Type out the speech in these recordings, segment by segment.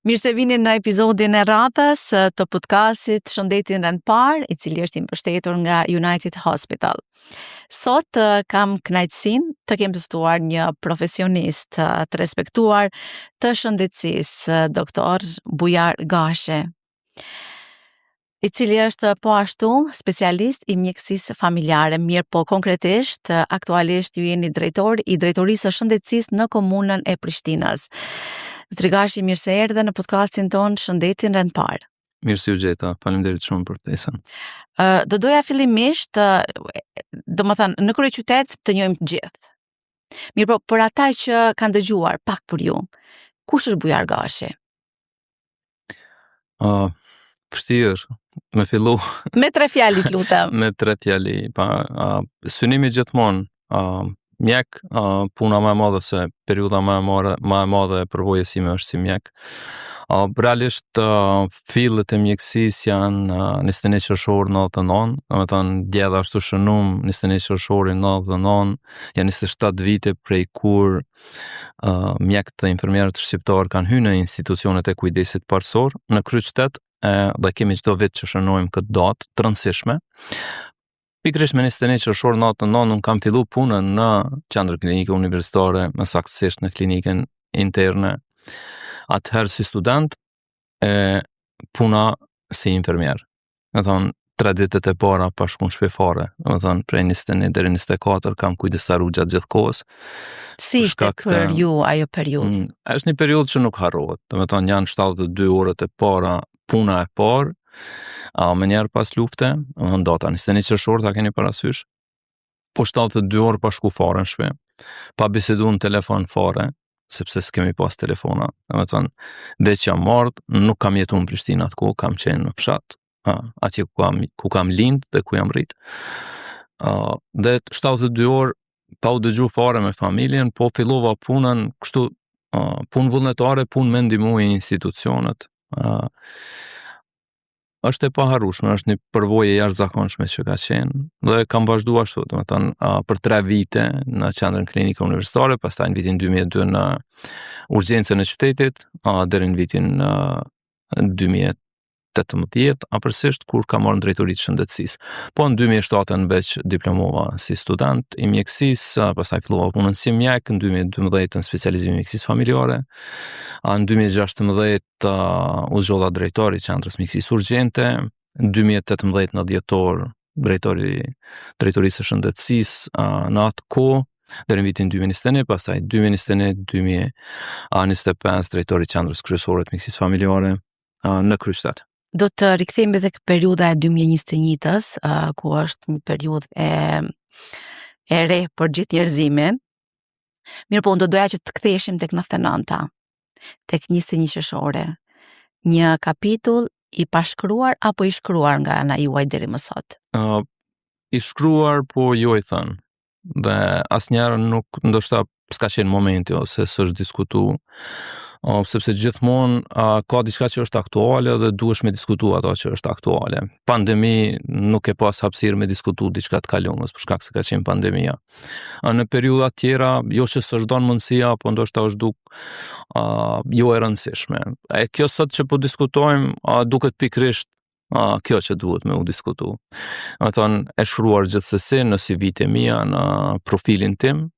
Mirë se vini në episodin e radhës të podcastit Shëndetin Rend Parë, I cili është I mbështetur nga United Hospital. Sot kam kënaqësinë të kem të ftuar një profesionist të respektuar të shëndetësisë, doktor Bujar Gashe, I cili është po ashtu specialist I mjekësisë familjare. Mirë po konkretisht, aktualisht ju jeni drejtor I drejtorisë së shëndetësisë në komunën e Prishtinës. Dr. Gashi, mirë se erdhe në podcastin tonë Shëndetin Rend Parë. Mirë se u gjeta, faleminderit shumë për ftesën. Do doja fillimisht, domethënë në kryeqytet të njohim të gjithë. Mirë po, për ata që kanë dëgjuar pak për ju, kush është Bujar Gashi? Vështirë, me fillu Me 3 fjali, lutem. me 3 fjali, synimi gjithmonë, mjek, puna më e madhe se periudha më e madhe e përvojës sime është si mjek. Realisht fillet e mjekësisë janë 21 qershor 99, domethënë djedha ashtu shënum 21 qershorin 99, janë 27 vite prej kur mjekët dhe infermierët shqiptar kanë hyrë në institucionet e kujdesit parësor në kryeqytet, dhe kemi çdo vit që shënojmë këtë datë të rëndësishme. Pikërisht me 21 qershor 99 unë kam fillu punën në qendrën klinike universitare, më saktësisht në klinikën interne. Atëherë si student e puna si infermier. Do thonë 3 ditët e para pa shkuar në shtëpi fare. Do thonë prej 21 deri 24 kam kujdesaru gjatë gjithë kohës. Si ishte për ju ajo periudhë? Është një periudhë që nuk harrohet. Do thonë janë 72 orët e para, puna e parë. Me njerë pas lufte, data 21 qershor ta keni parasysh, po 72 orë pa shku fare në shtëpi, pa bisedu në telefon fare, sepse s'kemi pas telefona, veç jam ardhur, nuk kam jetu në Prishtinë atko, kam qenë në fshat, atje ku kam lind dhe ku jam rrit. Dhe 72 orë pa u dëgju fare me familjen, po fillova punën kështu, punë vullnetare, punë me ndihmu institucionet. Është e paharrueshme, është një përvojë e jashtëzakonshme që ka qenë dhe kam vazhduar ashtu, domethënë për 3 vite në qendrën klinike universitare, pastaj në vitin 2002 në urgjencën e qytetit, deri në vitin 2018 apërsisht kur kam marrë në drejtorinë e shëndetësisë. Po në 2007 në veç diplomova si student I mjekësisë, pastaj fillova punën si mjek, në 2012 në specializimin e mjekësisë familjare. Në 2016 u zgjodha drejtori I qendrës mjekësisë urgjente, në 2018 në dhjetor drejtorisë së shëndetësisë në atë kohë deri në vitin 2021, pastaj 2021-2025 drejtori I qendrës kryesore të mjekësisë familjare në kryeqytet. Do të rikthehemi tek periudha e 2021-s, ku është një periudhë e re për gjithë njerëzimin. Mirë po, unë do doja që të ktheheshim tek 99-ta, tek 21 qershore. Një kapitull I pashkruar apo I shkruar nga ana juaj deri më sot? I shkruar, po jo I thënë. Dhe asnjëherë nuk ndoshta s'ka qenë momenti ose s'është diskutuar. Sepse gjithmonë ka diçka që është aktuale dhe duhesh me diskutu ato që është aktuale. Pandemi nuk e pas hapësirë me diskutu diçka të kaluamës për shkak se ka qenë pandemia. Në periudha tjera, jo që s'është dhënë mundësia, po ndoshta është jo e rëndësishme. Kjo sot që po diskutojmë duket pikërisht kjo që duhet me u diskutu. E shkruar gjithsesi në CV-të mia, në profilin tim,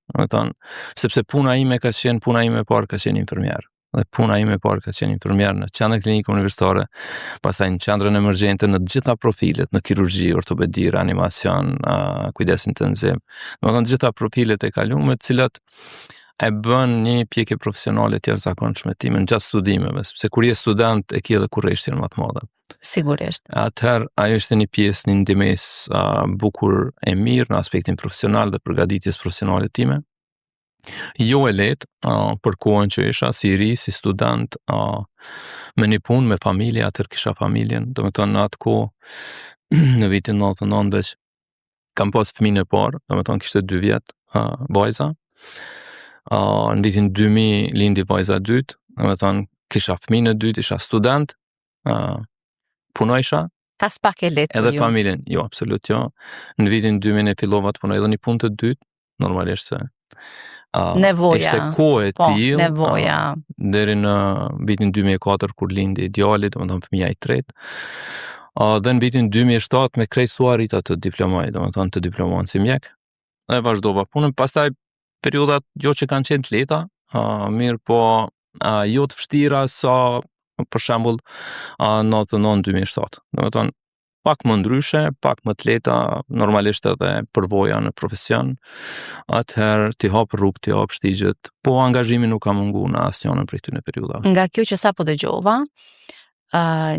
sepse puna ime e parë ka qenë infermier. Dhe puna ime e parë ka qenë infermier në qendrën klinike universitare, pastaj në qendrën emergjente në të gjitha profilet, në kirurgji, ortopedi, reanimacion, kujdes intensiv. Domethënë të gjitha profilet e kaluara, të cilat e bën një pjekje profesionale të jashtëzakonshme time gjatë studimeve, sepse kur je student e ke edhe kurreshtin më të madh. Sigurisht. Atëherë ajo ishte një pjesë, një ndihmës bukur e mirë në aspektin profesional dhe përgatitjes profesionale time. Jo e lehtë për kohën që isha si ri, si student, me një punë, me familje, atëherë kisha familjen, domethënë në atë kohë në vitin 99 veç kam pas fëmijën e parë, domethënë kishte 2 vjet, vajza. Në vitin 2000 lindi vajza e dytë, domethënë kisha fëmijën e dytë, isha student, punojsha. Tas pak e lehtë. Edhe familjen, jo, absolut jo. Në vitin 2000 e fillova të punoj edhe një punë të dytë, normalisht se Nevoja. Ishte kohë e Po, tillë, nevoja. deri në vitin 2004 kur lindi djali, domethënë fëmia i tretë. Dhe në vitin 2007 me krejtësu arrita të diplomoj, domethënë të diplomohen si mjek. Dhe vazhdova punën, pastaj periodat jo që kanë qenë të lehta, mirë po jo të vështira sa për shembull 99-2007. Domethënë pak më ndryshe, pak më të lehta, normalisht edhe përvoja në profesion. Atëherë ti hap rrugë, ti hap shtigjet, po angazhimi nuk ka munguar në asnjërin prej këtyre periudhave. Nga kjo që sapo dëgjova,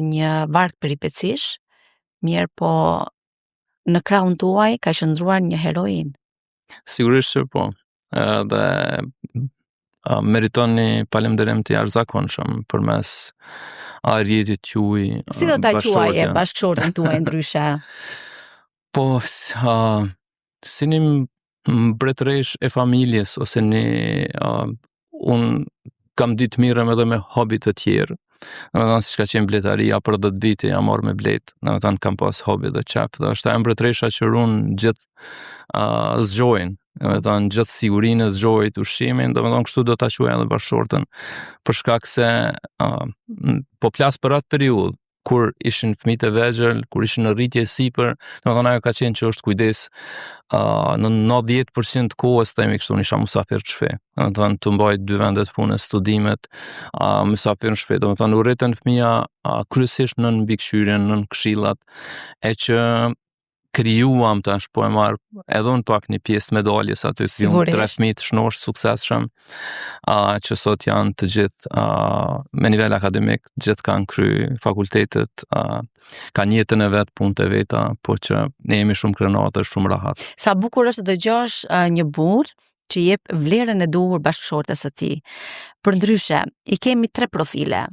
një varg peripecish, mirë po në krahun tuaj ka qëndruar një heroin. Sigurisht që po. Dhe meriton një falënderim të jashtëzakonshëm përmes arritjet tuaj. Si do ta quaje bashkëshorten tuaj ndryshe? Po, si një mbretëresh e familjes, ose unë kam ditë mirëm edhe me hobi të tjerë. Domethënë siç ka qenë bletaria për 10 vite jam marrë me blet, domethënë kam pas hobi dhe qef, dhe është ajo mbretëresha që ruan gjithë zgjojnë, domethënë gjithë sigurinë zgjojit ushqimin, domethënë kështu do ta quaj edhe bashkëshortën, për shkak se po flas për atë periudhë kur ishin fëmijët e vegjël, kur ishin në rritje sipër, domethënë ajo ka qenë që është kujdes në 90% të kohës, themi kështu, isha musafir të shpe. Domethënë të mbajt 2 vendet punës, studimet, musafir në shpe. Domethënë u rritën fëmija kryesisht nën mbikëqyrjen, nën këshillat, e që krijuam tash, po e marr edhe unë pak një pjesë medaljes aty, si unë 3 fëmijë të shnosh suksesshëm, që sot janë të gjithë me nivel akademik, të gjithë kanë kry fakultetet, kanë jetën e vet, punët e veta, po që ne jemi shumë krenatë, shumë rahat. Sa bukur është të dëgjosh një burr që jep vlerën e duhur bashkëshortes së tij. Përndryshe, i kemi 3 profile: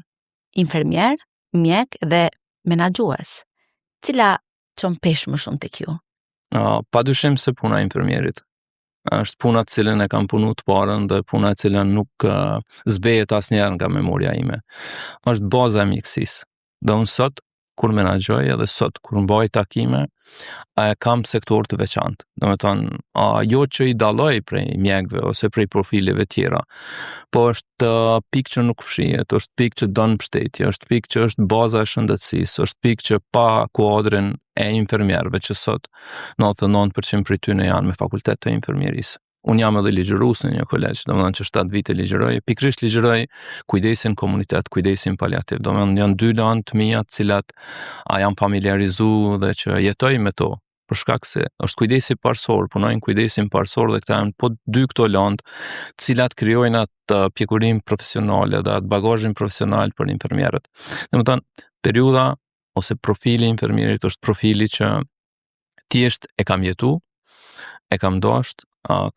infermier, mjek dhe menaxhues. Cila çon pesh më shumë tek ju? Padyshim se puna e infermierit. Është puna të cilën e kam punu të parën dhe puna e cilën nuk zbehet asnjëherë nga memoria ime. Është baza e mjekësisë. Dhe unë sot, kur menaxhoj edhe sot, kur mbaj takime, kam sektor të veçantë. Domethënë, jo që i dalloj prej mjekëve ose prej profileve tjera, po është pikë që nuk fshihet, është pikë që don mbështetje, është pikë që është baza e shëndetësisë, është pikë që pa kuadrin e infermierëve që sot 99% prej tyre janë me fakultet të infermierisë. Unë jam edhe ligjërues në një kolegj, domethënë që 7 vite ligjëroj, pikërisht ligjëroj kujdesin komunitet, kujdesin paliativ. Domethënë janë 2 lanë të mia të cilat jam familiarizuar dhe që jetoj me to, për shkak se është kujdesi parësor, punojnë kujdesin parësor dhe këta janë po 2 këto lanë të cilat krijojnë atë pjekurinë profesionale dhe atë bagazhin profesional për infermierët. Domethënë periudha ose profili i infermierit është profili që thjesht e kam jetu, e kam dashur,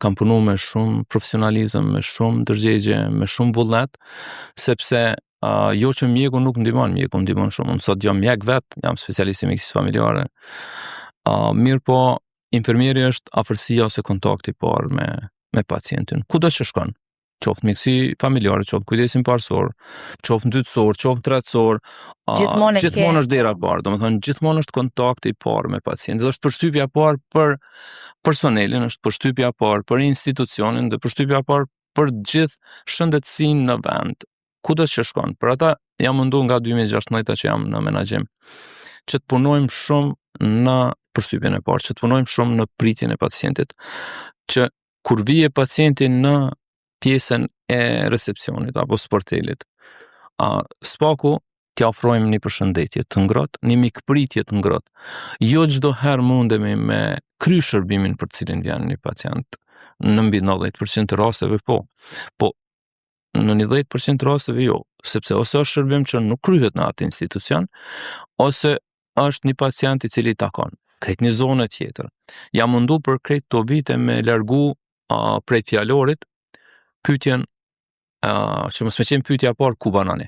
kam punu me shumë profesionalizëm, me shumë ndërgjegje, me shumë vullnet, sepse jo që mjeku nuk ndihmon, mjeku ndihmon shumë. Unë sot jam mjek vet, jam specialist i mjekësisë familjare. Mirë po, infermieri është afërsia ose kontakti i parë me pacientin. Kudo që shkon, qoftë mjekësi familjare, qoftë kujdesin parësor, qoftë ndytësor, qoftë tretësor, gjithmonë është dera parë, domethënë gjithmonë është kontakti i parë me pacientin. Dhe është përshtypja parë për personelin, është përshtypja parë për institucionin dhe përshtypja parë për gjithë shëndetësinë në vend, kudo që shkon. Për ata jam mundu nga 2016 që jam në menaxhim, që të punojmë shumë në përshtypjen e parë, që të punojmë shumë në pritjen e pacientit, që kur vije pacienti në pjesën e recepcionit apo sportelit, spaku t'ja ofrojmë një përshëndetje të ngrohtë, një mikpritje të ngrohtë. Jo çdo herë mundemi me kry shërbimin për cilin vjen një pacient. Në mbi 90% të rasteve po në 10% të rasteve jo, sepse ose është shërbim që nuk kryhet në atë institucion, ose është një pacient i cili takon krejt një zone tjetër. Jam mundu për krejt të vite me largu prej fjalorit pyetjen që mos më qenë pyetja parë ku banani.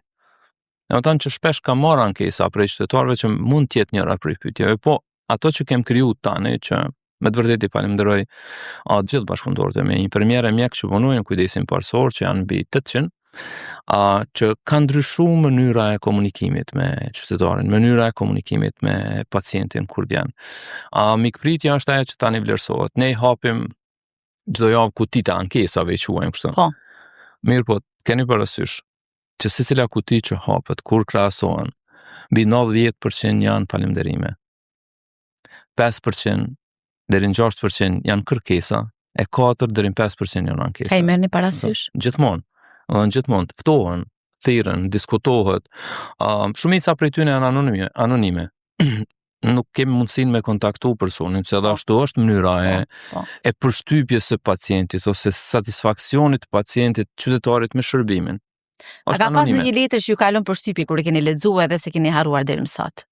Domethënë që shpesh ka marrë ankesa prej qytetarëve që mund të jetë njëra prej pyetjeve, po ato që kem kriju tani që me të vërtetë i falenderoj të gjithë bashkëpunëtorët e mi, infermierë, mjek që punojnë kujdesin parësor, që janë mbi 800, që kanë ndryshuar mënyra e komunikimit me qytetarin, mënyra e komunikimit me pacientin kur vjen. Mikpritja është ajo që tani vlerësohet. Ne i hapim çdo javë kuti të ankesave i quajmë kështu. Po. Mirë po, keni parasysh që secila kuti që hapet kur krahasohen, mbi 90% janë falënderime. 5% deri në 6% janë kërkesa, e 4 deri në 5% janë ankesa. Ka i merrni parasysh? Gjithmonë. Gjithmonë ftohen, thirrën, diskutohet. Shumica prej tyre janë anonime. Nuk kemi mundësinë me kontaktu personin, se edhe ashtu është mënyra e përshtypjes së pacientit ose satisfaksionit të pacientit qytetarit me shërbimin. A ka pas ndonjë letër që ju kalon përshtypje kur e keni lexuar edhe se keni harruar deri më sot?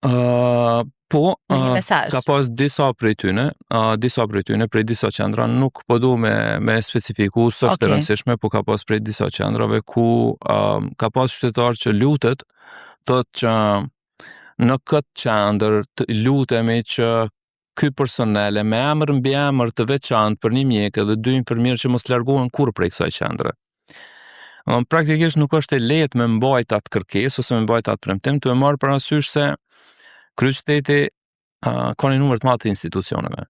Po, një mesazh. ka pas disa prej tyne prej disa qendra, nuk po du me specifiku, s'është e rëndësishme, po ka pas prej disa qendrave ku ka pas qytetar që lutet, thotë që në këtë qendër të lutemi që ky personale me emër mbi emër të veçantë për një mjek dhe 2 infermierë që mos largohen kurrë prej kësaj qendre. Praktikisht nuk është e lehtë me mbajt atë kërkesë ose me mbajt atë premtim, të e marrë parasysh se kryeqyteti ka një numër të madh të institucioneve.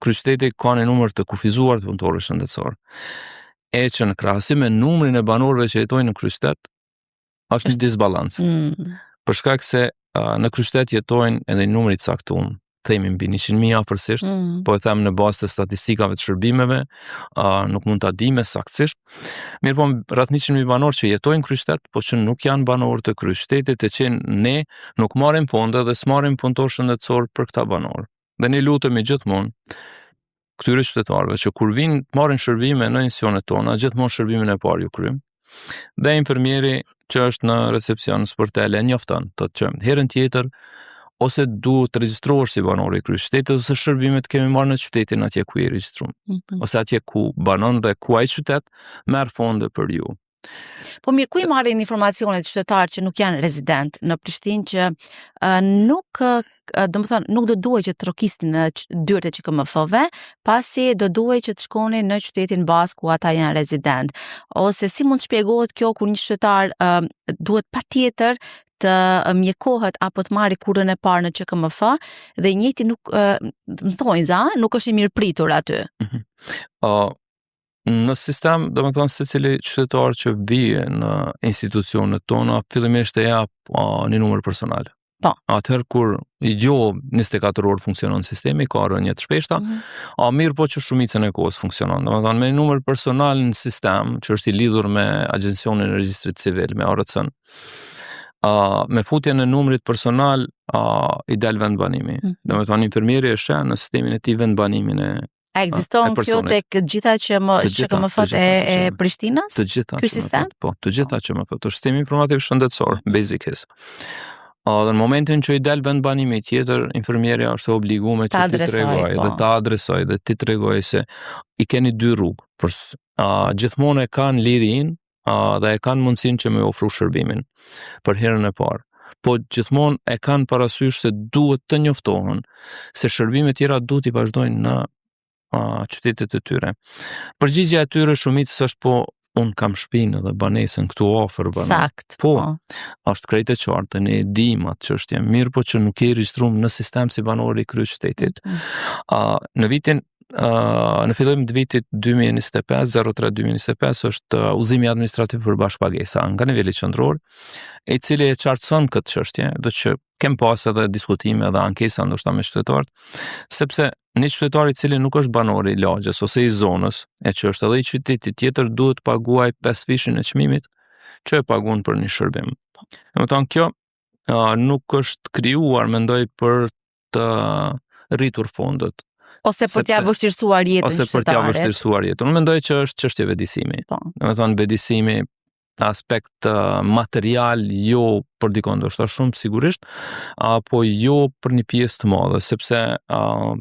Kryeqyteti ka një numër të kufizuar të punëtorëve shëndetësor. E që në krahasim me numrin e banorëve që jetojnë në kryeqytet, është një disbalancë. Për shkak se në kryeqytet jetojnë edhe një numër i caktuar, themi mbi 100.000 afërsisht, po e them në bazë të statistikave të shërbimeve, nuk mund ta di me saktësisht. Mirë po, rreth 100.000 banorë që jetojnë në kryeqytet, po që nuk janë banorë të kryeqytetit, e që ne nuk marrim fonde dhe s'marrim punëtor shëndetësor për këta banorë. Dhe ne lutemi gjithmonë këtyre qytetarëve që kur vinë të marrin shërbime në institucionet tona, gjithmonë shërbimin e parë ju kryjm. Dhe infermieri që është në recepcion sportele njofton, thotë që herën tjetër ose duhet të regjistrohesh si banor i kryeqytetit ose shërbimet kemi marrë në qytetin atje ku je regjistruar. Ose atje ku banon dhe ku ai qytet merr fonde për ju. Po mirë, ku i marrin informacionet qytetarë që nuk janë rezident në Prishtinë që nuk do duhet që të trokisnin në dyert e QKMF-ve, pasi do duhet që të shkonin në qytetin bazë ku ata janë rezident. Ose si mund të shpjegohet kjo kur një qytetar duhet patjetër të mjekohet apo të marrë kurën e parë në QKMF dhe i njëjti nuk nuk është i mirëpritur aty. Në sistem, domethënë secili qytetar që vije në institucionet tona fillimisht e jap një numër personal. Po. Atëherë kur jo 24 orë funksionon sistemi, ka rënje të shpeshta, mirë po që shumicën e kohës funksionon. Domethënë me një numër personal në sistem që është i lidhur me Agjencionin e Regjistrit Civil, me ARC-n, me futjen e numrit personal i del vendbanimi. Domethënë infermieri e sheh në sistemin e tij vendbanimin e ekziston kjo tek gjitha QKMF-t e Prishtinës? Të gjitha. Ky sistem? Po, të gjitha QKMF, është sistemi informativ shëndetësor, BASIC-is. Dhe në momentin që i del vendbanimi tjetër, infermierja është obliguar që ti tregoj dhe ta adresoj dhe ti tregoj se i keni 2 rrugë. Gjithmonë e kanë lirinë dhe e kanë mundësinë që me ofru shërbimin për herën e parë. Po gjithmonë e kanë parasysh se duhet të njoftohen se shërbimet tjera duhet i vazhdojnë në qytetet e tyre. Përgjigjja e tyre shumicës është po unë kam shtëpinë dhe banesën këtu afër banesë. Sakt. Po, është krejt e qartë, ne e dim atë çështje, mirë po që nuk je regjistruar në sistem si banor i kryeqytetit. Në fillim të vitit 2025 është udhëzimi administrativ për bashkëpagesa nga niveli qendror, i cili e qartëson këtë çështje, do që kem pas edhe diskutime dhe ankesa ndoshta me qytetarët, sepse një qytetar i cili nuk është banor i lagjes ose i zonës, e që është edhe i qytetit tjetër, duhet paguaj 5 fishin e çmimit që e paguan për një shërbim. Domethënë kjo nuk është krijuar, mendoj, për të rritur fondet. Ose për t'ia vështirësuar jetën qytetarit. Ose për t'ia vështirësuar jetën. Unë mendoj që është çështje vetëdijsimi. Domethënë vetëdijsimi aspekt material, jo për dikon ndoshta shumë sigurisht, apo jo për një pjesë të madhe, sepse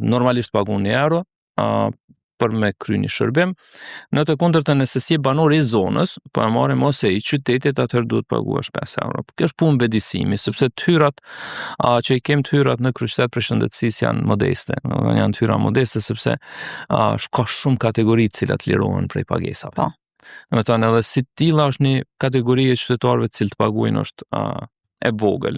normalisht paguon €1 për me kry një shërbim. Në të kundërtën nëse si banor i zonës, po e marrim ose i qytetit, atëherë duhet paguash €5. Kjo është punë vetëdijsimi, sepse të hyrat që i kem të hyrat në kryeqytet për shëndetësisë janë modeste. Janë të hyra modeste sepse ka shumë kategori të cilat lirohen prej pagesave. Po. Domethënë edhe si tilla është një kategori e qytetarëve të cilët paguajnë është e vogël.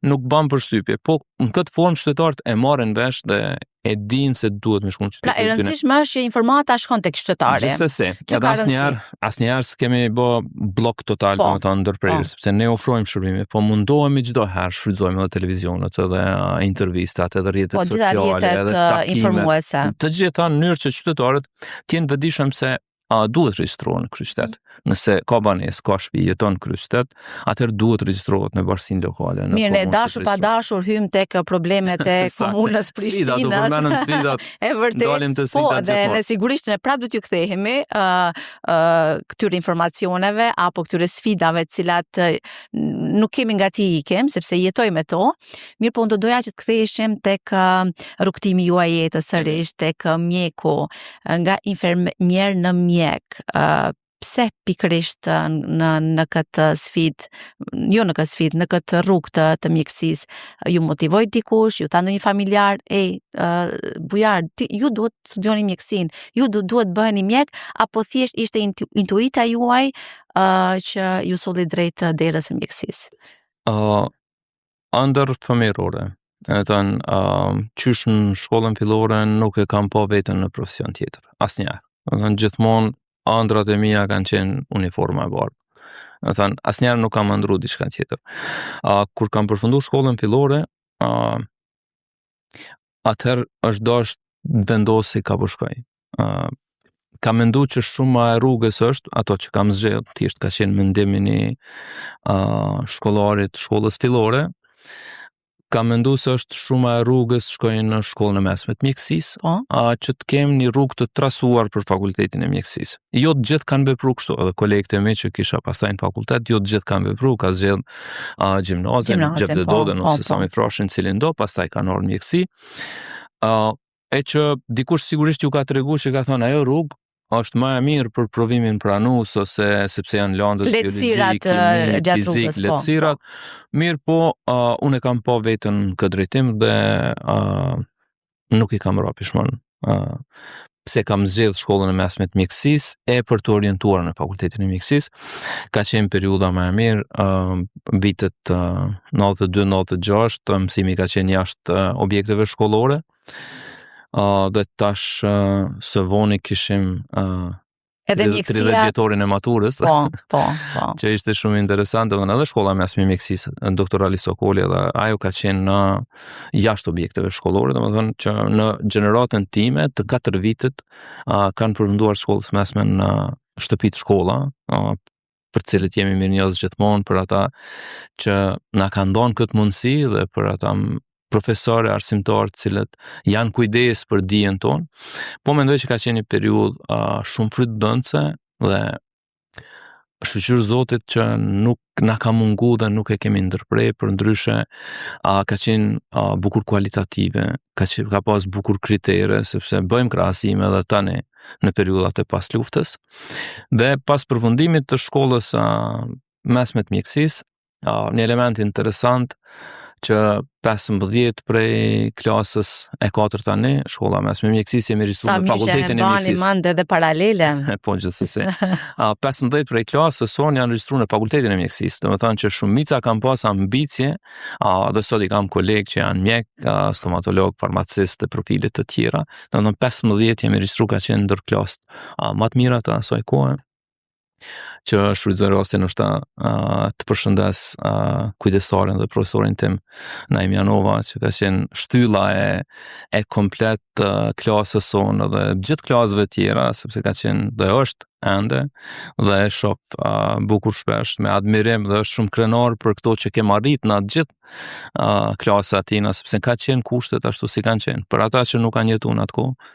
Nuk bën përshtypje, po në këtë formë qytetarët e marrin vesh dhe e dinë se duhet me shku në Pra, e qytetin. rëndësishme është që informata shkon tek qytetari. Gjithsesi, Kjo edhe ka rëndësi. asnjëherë s'kemi bë blok total, Po, domethënë ndërprerje, sepse ne ofrojmë shërbime, po mundohemi çdo herë shfrytëzojmë edhe televizionet, edhe intervistat, edhe rrjetet po gjitha sociale, rrjetet edhe takimet. informuese. Të gjitha në mënyrë që qytetarët të jenë vetëdijshëm se duhet regjistrohen në kryeqytet. Nëse ka banesë, ka shtëpi, jeton në kryeqytet, atëherë duhet regjistrohet në bashkinë lokale, në Mirë, ne komunë të dashur pa regjistruar. dashur hym tek problemet e Saktë. komunës Sfidat, do Prishtinës. përmendën sfidat. E vërtet. Dalim të Po, sfidat dhe gjithmonë. ne sigurisht ne prapë do t'ju kthehemi këtyre informacioneve apo këtyre sfidave të cilat nuk kemi nga ti ikem, sepse jetojmë to. Mirë, po unë do doja që të ktheheshim tek rrugtimi juaj jetës sërish, tek mjeku, nga infermier në mjek. Pse pikërisht në këtë sfidë, jo në këtë sfidë, në këtë rrugë të mjekësisë, ju motivoi dikush, ju tha ndonjë familjar, bujar, ju duhet studioni mjekësinë, ju duhet bëheni mjek, apo thjesht ishte intuita juaj që ju solli drejt derës së mjekësisë? Ndër fëmijërore, qysh në shkollën fillore nuk e kam pa veten në profesion tjetër, asnjëherë. Gjithmonë ëndrat e mia kanë qenë uniforma e bardhë. Asnjëherë nuk kam ëndru diçka tjetër. Kur kam përfunduar shkollën fillore, atëherë është dash vendosi ka po shkoj. Kam menduar që shumë e rrugës është ato që kam zgjedhur, thjesht ka qenë mendimin e shkollarit shkollës fillore. Kam menduar se është shumë e rrugës shkoj në shkollën e mesme të mjekësisë, që të kem një rrugë të trasuar për fakultetin e mjekësisë. Jo të gjithë kanë vepruar kështu, edhe kolegët e mi që kisha pastaj në fakultet, jo të gjithë kanë vepruar, ka zgjedh gjimnazin, Gjep Dodën ose sa më froshin cilin do, pastaj kanë orë mjekësi. E që dikush sigurisht ju ka treguar që ka thënë ajo rrugë është më e mirë për provimin pranues ose sepse janë lëndës biologjike, kimik, fizik, lehtësirat. Mirë, po unë e kam pa veten në këtë drejtim dhe nuk i kam ra pishmon. Pse kam zgjedhur shkollën e mesme të mjekësisë për të orientuar në fakultetin e mjekësisë. Ka qenë periudha më e mirë, vitet 92-96, mësimi ka qenë jashtë objekteve shkollore. Dhe tash së voni kishim edhe 30 vjetorin e maturës, po. që ishte shumë interesant, dhe edhe shkolla mesme mjekësisë, doktor Ali Sokoli, dhe ajo ka qenë në jashtë objekteve shkollore, domethënë që në gjeneratën time të 4 vitet kanë përfunduar shkollës mesme në shtëpitë shkolla, për cilët jemi mirënjohës gjithmonë, për ata që na kanë dhënë këtë mundësi dhe për ata profesorë, arsimtarë të cilët janë kujdes për dijen tonë, po mendoj që ka qenë një periudhë shumë frytëdhënëse dhe shqyr Zotit që nuk na ka mungu dhe nuk e kemi ndërprer, për ndryshe ka qenë bukur kualitative, ka pas bukur kritere, sepse bëjmë krahasime edhe tani në periudhat e pas luftës. Dhe pas përfundimit të shkollës mesme të mjekësisë, një element interesant që 15 prej klasës e 4 tani, shkolla mesme mjekësisë jemi regjistruar në fakultetin e mjekësisë. Sa mi mande dhe paralele. Po gjithsesi. 15 prej klasës sonë janë regjistruar në fakultetin e mjekësisë. Domethënë që shumica kanë pas ambicie, dhe sot i kam kolegë që janë mjek, stomatolog, farmacist e profilet të tjera. Domethënë 15 jemi regjistruar, ka qenë ndër klasët më të mira të asaj kohe, që shfrytëzoj rastin është të përshëndes kujdesarin dhe profesorin tim Naim Janova, që ka qenë shtylla e komplet klasës sonë dhe gjithë klasëve tjera, sepse ka qenë dhe është ende dhe e shoh bukur shpesh me admirim dhe është shumë krenar për këto që kem arrit në atë gjithë klasë atina, sepse ka qenë kushtet ashtu si kanë qenë. Për ata që nuk kanë jetuar në atë kohë,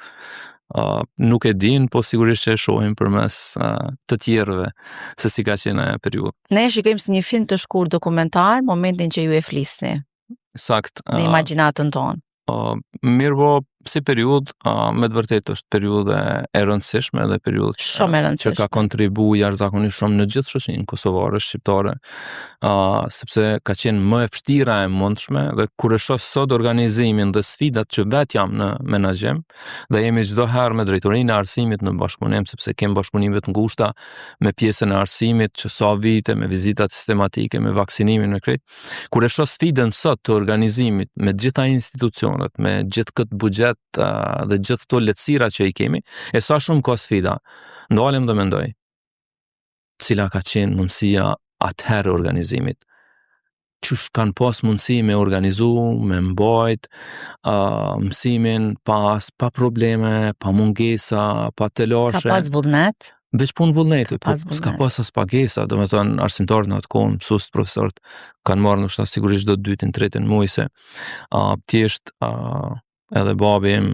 nuk e din, po sigurisht që e shohim përmes të tjerëve se si ka qenë ajo periudhë. Ne e shikojmë si një film të shkurtër dokumentar momentin që ju e flisni. Sakt. Në imagjinatën tonë. Mirë, po si periudhë, me të vërtetë është periudhë e rëndësishme dhe periudhë Shumë e që rëndësishme. ka kontribuar jashtëzakonisht shumë në gjithë shoqërinë kosovare shqiptare, sepse ka qenë më e vështira e mundshme dhe kur e shoh sot organizimin dhe sfidat që vet jam në menaxhim dhe jemi çdo herë me drejtorinë e arsimit në bashkëpunim, sepse kem bashkëpunime të ngushta me pjesën e arsimit që sa vite me vizitat sistematike, me vaksinimin me krejt. Kur e shoh sfidën sot të organizimit me gjitha institucionet, me gjithë këtë buxhet dhe gjithë këto lehtësira që i kemi, e sa shumë ka sfida. Ndalem dhe mendoj, cila ka qenë mundësia atëherë organizimit. Qysh kanë pas mundësi me organizu, me mbajt mësimin pa probleme, pa mungesa, pa telashe. Ka pas vullnet? Veç punë vullneti, s'ka vullnet. pas as pagesa, do me thënë arsimtarët në atë kohë, mësuesit, profesorët kanë marrë nështë sigurisht do të dytin, tretin muaj se thjesht edhe babi im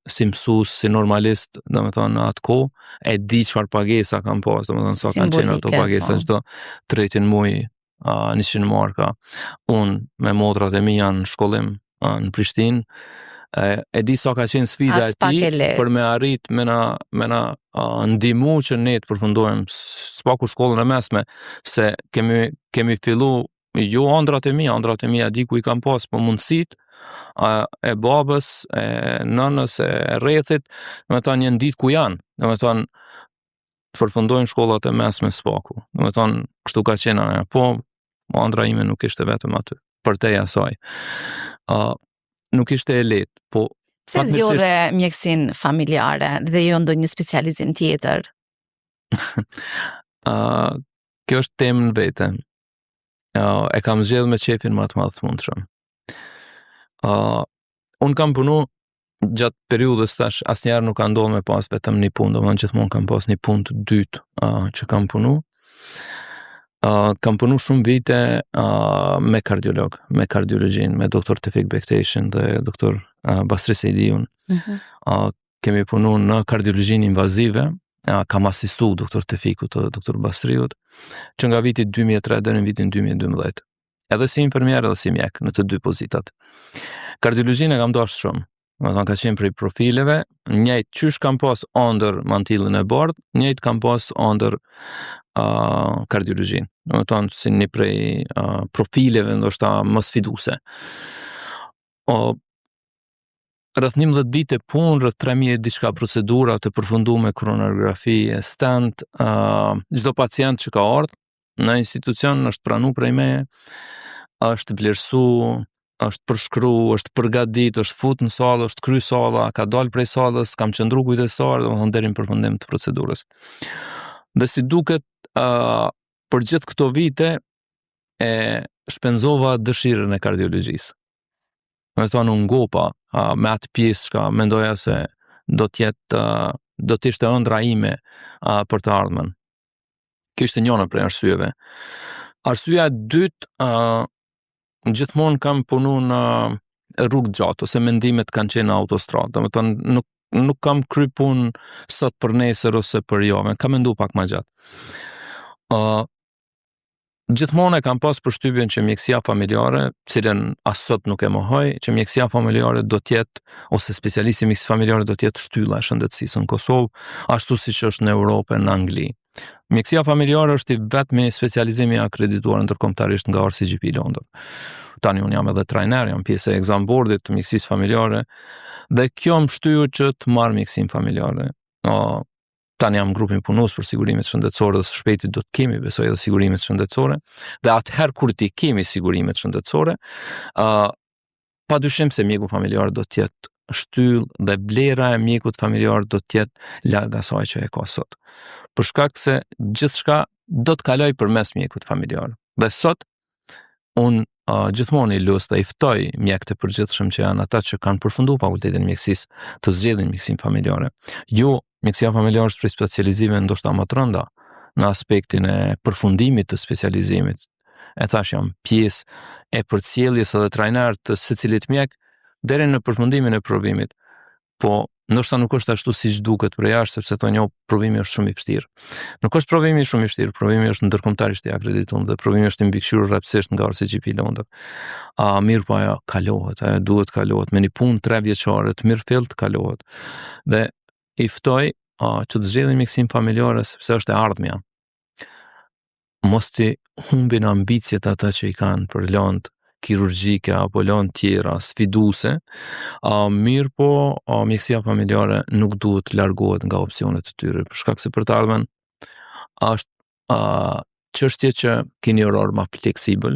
si mësues, si normalist, do me thënë në atë kohë, e di çfarë pagesa kanë pas, do me thënë sa kanë qenë ato pagesa çdo tretin muaj 100 marka. Unë me motrat e mia në shkollim në Prishtinë, e di sa ka qenë sfida e tij për me arrit me na ndihmu që ne të përfundojmë s'paku shkollën e mesme, se kemi fillu jo ëndrat e mia di ku i kam pas, po mundësit e babës, e nënës, e rrethit, do të thonë një ditë ku janë, do të thonë të përfundojnë shkollat e mesme s'paku. Do të thonë kështu ka qenë ajo, po ëndra ime nuk ishte vetëm aty, për te asaj. Nuk ishte e lehtë, po pse zgjodhe mjekësinë familjare dhe jo ndonjë specializim tjetër? Kjo është temë në vete. E kam zgjedhur me qefin më të madh të mundshëm. Unë kam punu gjatë periudhës tash, asnjëherë nuk ka ndodhur me pas vetëm një punë, domethënë gjithmonë kam pas një punë të dytë që kam punu. Kam punu shumë vite me kardiolog, me kardiologjin, me doktor Tefik Bektashin dhe doktor Basri Sejdiun. Kemi punu në kardiologjin invazive, kam asistu doktor Tefikut dhe doktor Basriut, që nga viti 2003 dhe në vitin 2012. Edhe si infermier edhe si mjek në të dy pozitat. Kardiologjin e kam dashur shumë. Ka qenë prej profileve, njëjtë qysh kam pas ëndër mantillën e bardhë, njëjtë kam pas ëndër kardiologjin. Do të thonë si një prej profileve ndoshta më sfiduese. Rreth 11 vite punë, rreth 3000 diçka procedura të përfunduar me koronografi e stent, çdo pacient që ka ardhur në institucion është pranuar prej meje, është vlerësuar, është përshkru, është përgadit, është fut në sallë, është kry salla, ka dalë prej sallës, kam qëndru kujdestar, domethënë deri në përfundim të procedurës. Dhe si duket, për gjithë këto vite e shpenzova dëshirën e kardiologjisë. Me thonë unë ngopa me atë pjesë që mendoja se do të ishte ëndra ime për të ardhmen. Kjo ishte njëna prej arsyeve. Arsyeja e dytë, gjithmonë kam punu në rrugë gjatë, ose mendimet kanë qenë në autostradë. Domethënë nuk kam kry punë sot për nesër ose për javën, kam mendu pak më gjatë. Gjithmonë e kam pas përshtypjen që mjekësia familjare, cilën as sot nuk e mohoj, që mjekësia familjare do të jetë, ose specialisti mjekësisë familjare do të jetë shtylla e shëndetësisë në Kosovë, ashtu siç është në Europë e në Angli. Mjekësia familjare është i vetmi specializimi akredituar ndërkombëtarisht nga RCGP Londër. Tani unë jam edhe trajner, jam pjesë e exam boardit të mjekësisë familjare, dhe kjo më shtyu që të marr mjekësinë familjare. Tani jam grupin punues për sigurimet shëndetësore dhe së shpejti do të kemi besoj edhe sigurimet shëndetësore, dhe atëherë kur ti kemi sigurimet shëndetësore, padyshim se mjeku familjar do të jetë shtyllë dhe vlera e mjekut familjar do të jetë larg asaj që e ka sot. Për shkak se gjithçka do të kaloj përmes mjekut familjar. Dhe sot unë gjithmonë i lus dhe i ftoj mjekët e përgjithshëm që janë ata që kanë përfunduar fakultetin mjekësisë të zgjedhin mjekësinë familjare. Jo, mjekësia familjare është prej specializimeve ndoshta më të rënda në aspektin e përfundimit të specializimit. E thash jam pjesë e përcjelljes edhe trajner të secilit mjek deri në përfundimin e provimit. Po ndoshta nuk është ashtu siç duket për jashtë, sepse thonë jo, provimi është shumë i vështirë. Nuk është provimi shumë i vështirë, provimi është ndërkombëtarisht i akredituar dhe provimi është i mbikëqyrur rapsisht nga RCGP Londër. Mirë po ajo kalohet, ajo duhet kalohet me një punë 3 vjeçare të mirëfillt kalohet. Dhe i ftoj që të zgjedhin mjekësinë familjare sepse është e ardhmja. Mos t'i humbin ambicjet ata që i kanë për lëndë kirurgjike apo lëndë tjera sfiduese, mirë po mjekësia familjare nuk duhet të largohet nga opsionet e tyre, për shkak se për të ardhmen është çështje që keni oror më fleksibël,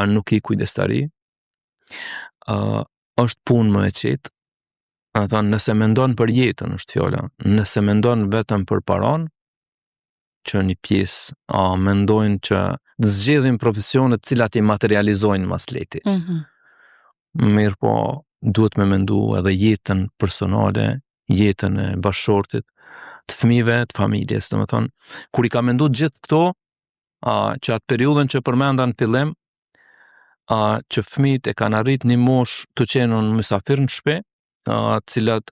nuk i kujdestari, është punë më e qetë. Thonë, nëse mendon për jetën është fjala, nëse mendon vetëm për paron, që një pjesë mendojnë që të zgjedhin profesionet cilat i materializojnë mas leti. Mirë po, duhet me mendu edhe jetën personale, jetën e bashkëshortit, të fëmijëve, të familjes, domethënë, kur i ka mendu gjithë këto, që atë periudhën që përmenda në fillim, që fëmijët e kanë arrit një moshë të qenë mysafir në shtëpi, cilat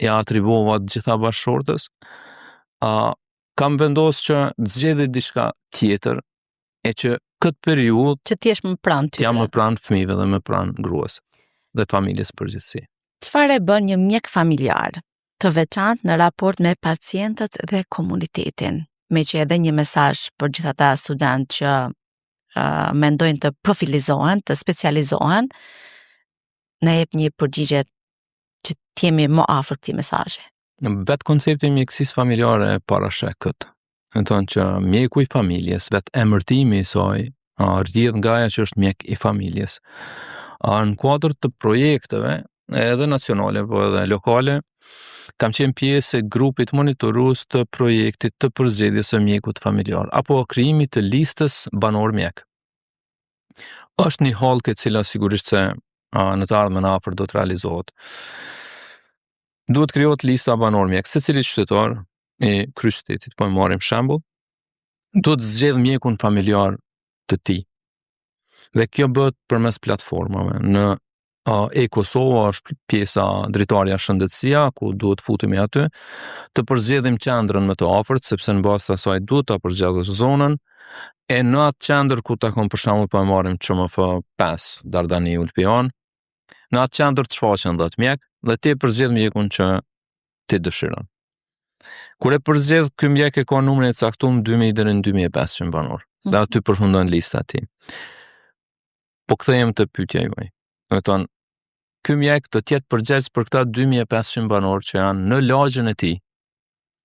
ja atribuova të gjitha bashkëshortës, kam vendosur që të zgjedhë diçka tjetër e që këtë periudhë që t'jesh më pranë tyre. Jam më pranë fëmijëve dhe më pranë gruas dhe familjes përgjithësi. Çfarë e bën një mjek familjar të veçantë në raport me pacientët dhe komunitetin? Me që edhe një mesazh për gjithë ata studentë që mendojnë të profilizohen, të specializohen, na jep një përgjigje që t'jemi më afër këtij mesazhi. Vetë koncepti i mjekësisë familjare e parasheh këtë. Do të thonë që mjeku i familjes, vetë emërtimi i saj, rrjedh nga ajo që është mjek i familjes. Në kuadër të projekteve, edhe nacionale, po edhe lokale, kam qenë pjesë e grupit monitorues të projektit të përzgjedhjes së mjekut familjar, apo krijimit të listës banor mjek. Është një hallkë e cila sigurisht se në të ardhmen afër do të realizohet. Duhet krijohet lista banor mjek, secili qytetar i kryeqytetit, po e marrim shembull, duhet zgjedh mjekun familjar të tij. Dhe kjo bëhet përmes platformave. Në e-Kosova është pjesa drejtoria shëndetësia, ku duhet futemi aty, të përzgjedhim qendrën më të afërt, sepse në bazë të asaj duhet ta përzgjedhësh zonën, e në atë qendër ku takon për shembull po e marrim QMF5 Dardani Ulpian, në atë qendër të shfaqen 10 mjek dhe ti përzgjedh mjekun që ti dëshiron. Kur e përzgjedh, ky mjek e ka numrin e caktuar 2000 deri në 2500 banor. Dhe aty përfundon lista e tij. Po kthehem te pyetja juaj. Do të thonë, ky mjek do të jetë përgjegjës për këta 2500 banor që janë në lagjën e tij.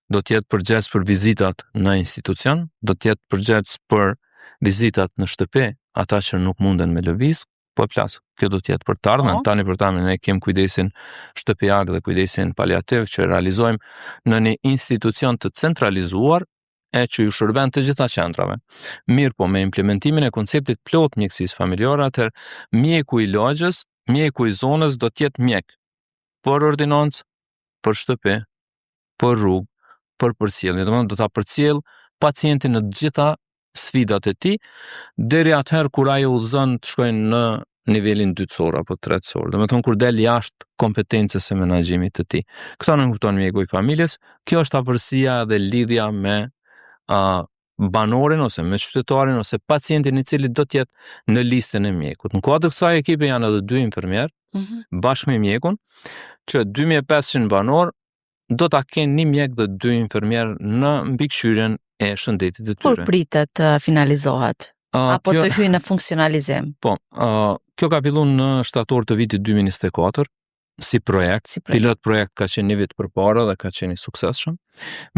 Do të jetë përgjegjës për vizitat në institucion, do të jetë përgjegjës për vizitat në shtëpi, ata që nuk munden me lëviz, po e flas. Kjo do të jetë për të ardhmen, tani për të ardhmen ne kem kujdesin shtëpiak dhe kujdesin paliativ që realizojmë në një institucion të centralizuar e që ju shërben të gjitha qendrave. Mirë po me implementimin e konceptit plot mjekësisë familjare, atëherë mjeku i lagjës, mjeku i zonës do të jetë mjek për ordinancë, për shtëpi, për rrugë, për përcjellje. Domethënë do ta përcjell pacientin në të gjitha sfidat e tij deri atëherë kur ai udhëzon të shkojnë në nivelin dytësor apo tretësor. Domethënë kur del jashtë kompetencës së menaxhimit të tij. Këto nuk kupton mjeku i familjes. Kjo është afërsia dhe lidhja me banorin ose me qytetarin ose pacientin i cili do të jetë në listën e mjekut. Në kuadër kësaj ekipe janë edhe 2 infermier, bashkë me mjekun, që 2500 banor do ta kenë një mjek dhe 2 infermier në mbikëqyrjen e shëndetit të tyre. Kur pritet të finalizohet? Apo të hyjë në funksionalizim? Po, kjo ka filluar në shtator të vitit 2024, si projekt. Pilot projekt ka qenë një vit përpara dhe ka qenë i suksesshëm.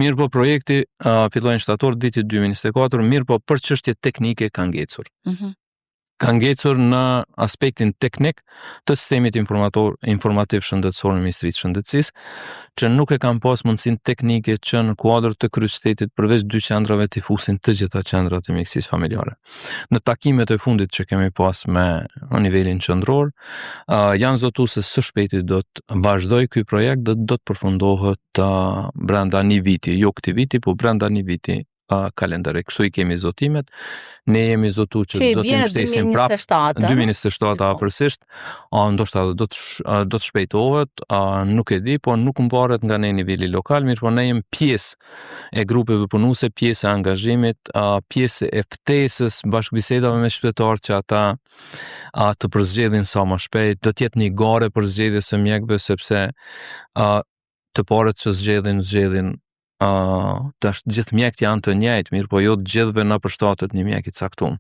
Mirë po projekti filloi në shtator të vitit 2024, mirë po për çështje teknike ka ngecur. Ka ngecur në aspektin teknik të sistemit informativ shëndetësor në Ministrisë së Shëndetësisë, që nuk e kanë pas mundësinë teknike që në kuadër të kryeqytetit përveç 2 qendrave të fusin të gjitha qendrat e mjekësisë familjare. Në takimet e fundit që kemi pas me nivelin qendror, janë zotuar se së shpejti do të vazhdoj ky projekt dhe do të përfundohet brenda një viti, jo këtij viti, po brenda një viti kalendari. Kështu i kemi zotimet. Ne jemi zotu që do të mbështesim prapë 2027 afërsisht. Ndoshta do të shpejtohet, nuk e di, po nuk mvaret nga ne niveli lokal, mirë po ne jemi pjesë e grupeve punuese, pjesë e angazhimit, pjesë e ftesës, bashkëbisedave me qytetarë që ata të përzgjedhin sa më shpejt. Do të jetë një gare për zgjedhje së mjekëve, sepse të parët që zgjedhin tash gjithë mjekët janë të njëjtë, mirë po jo të gjithëve na përshtatet një mjek i caktuar.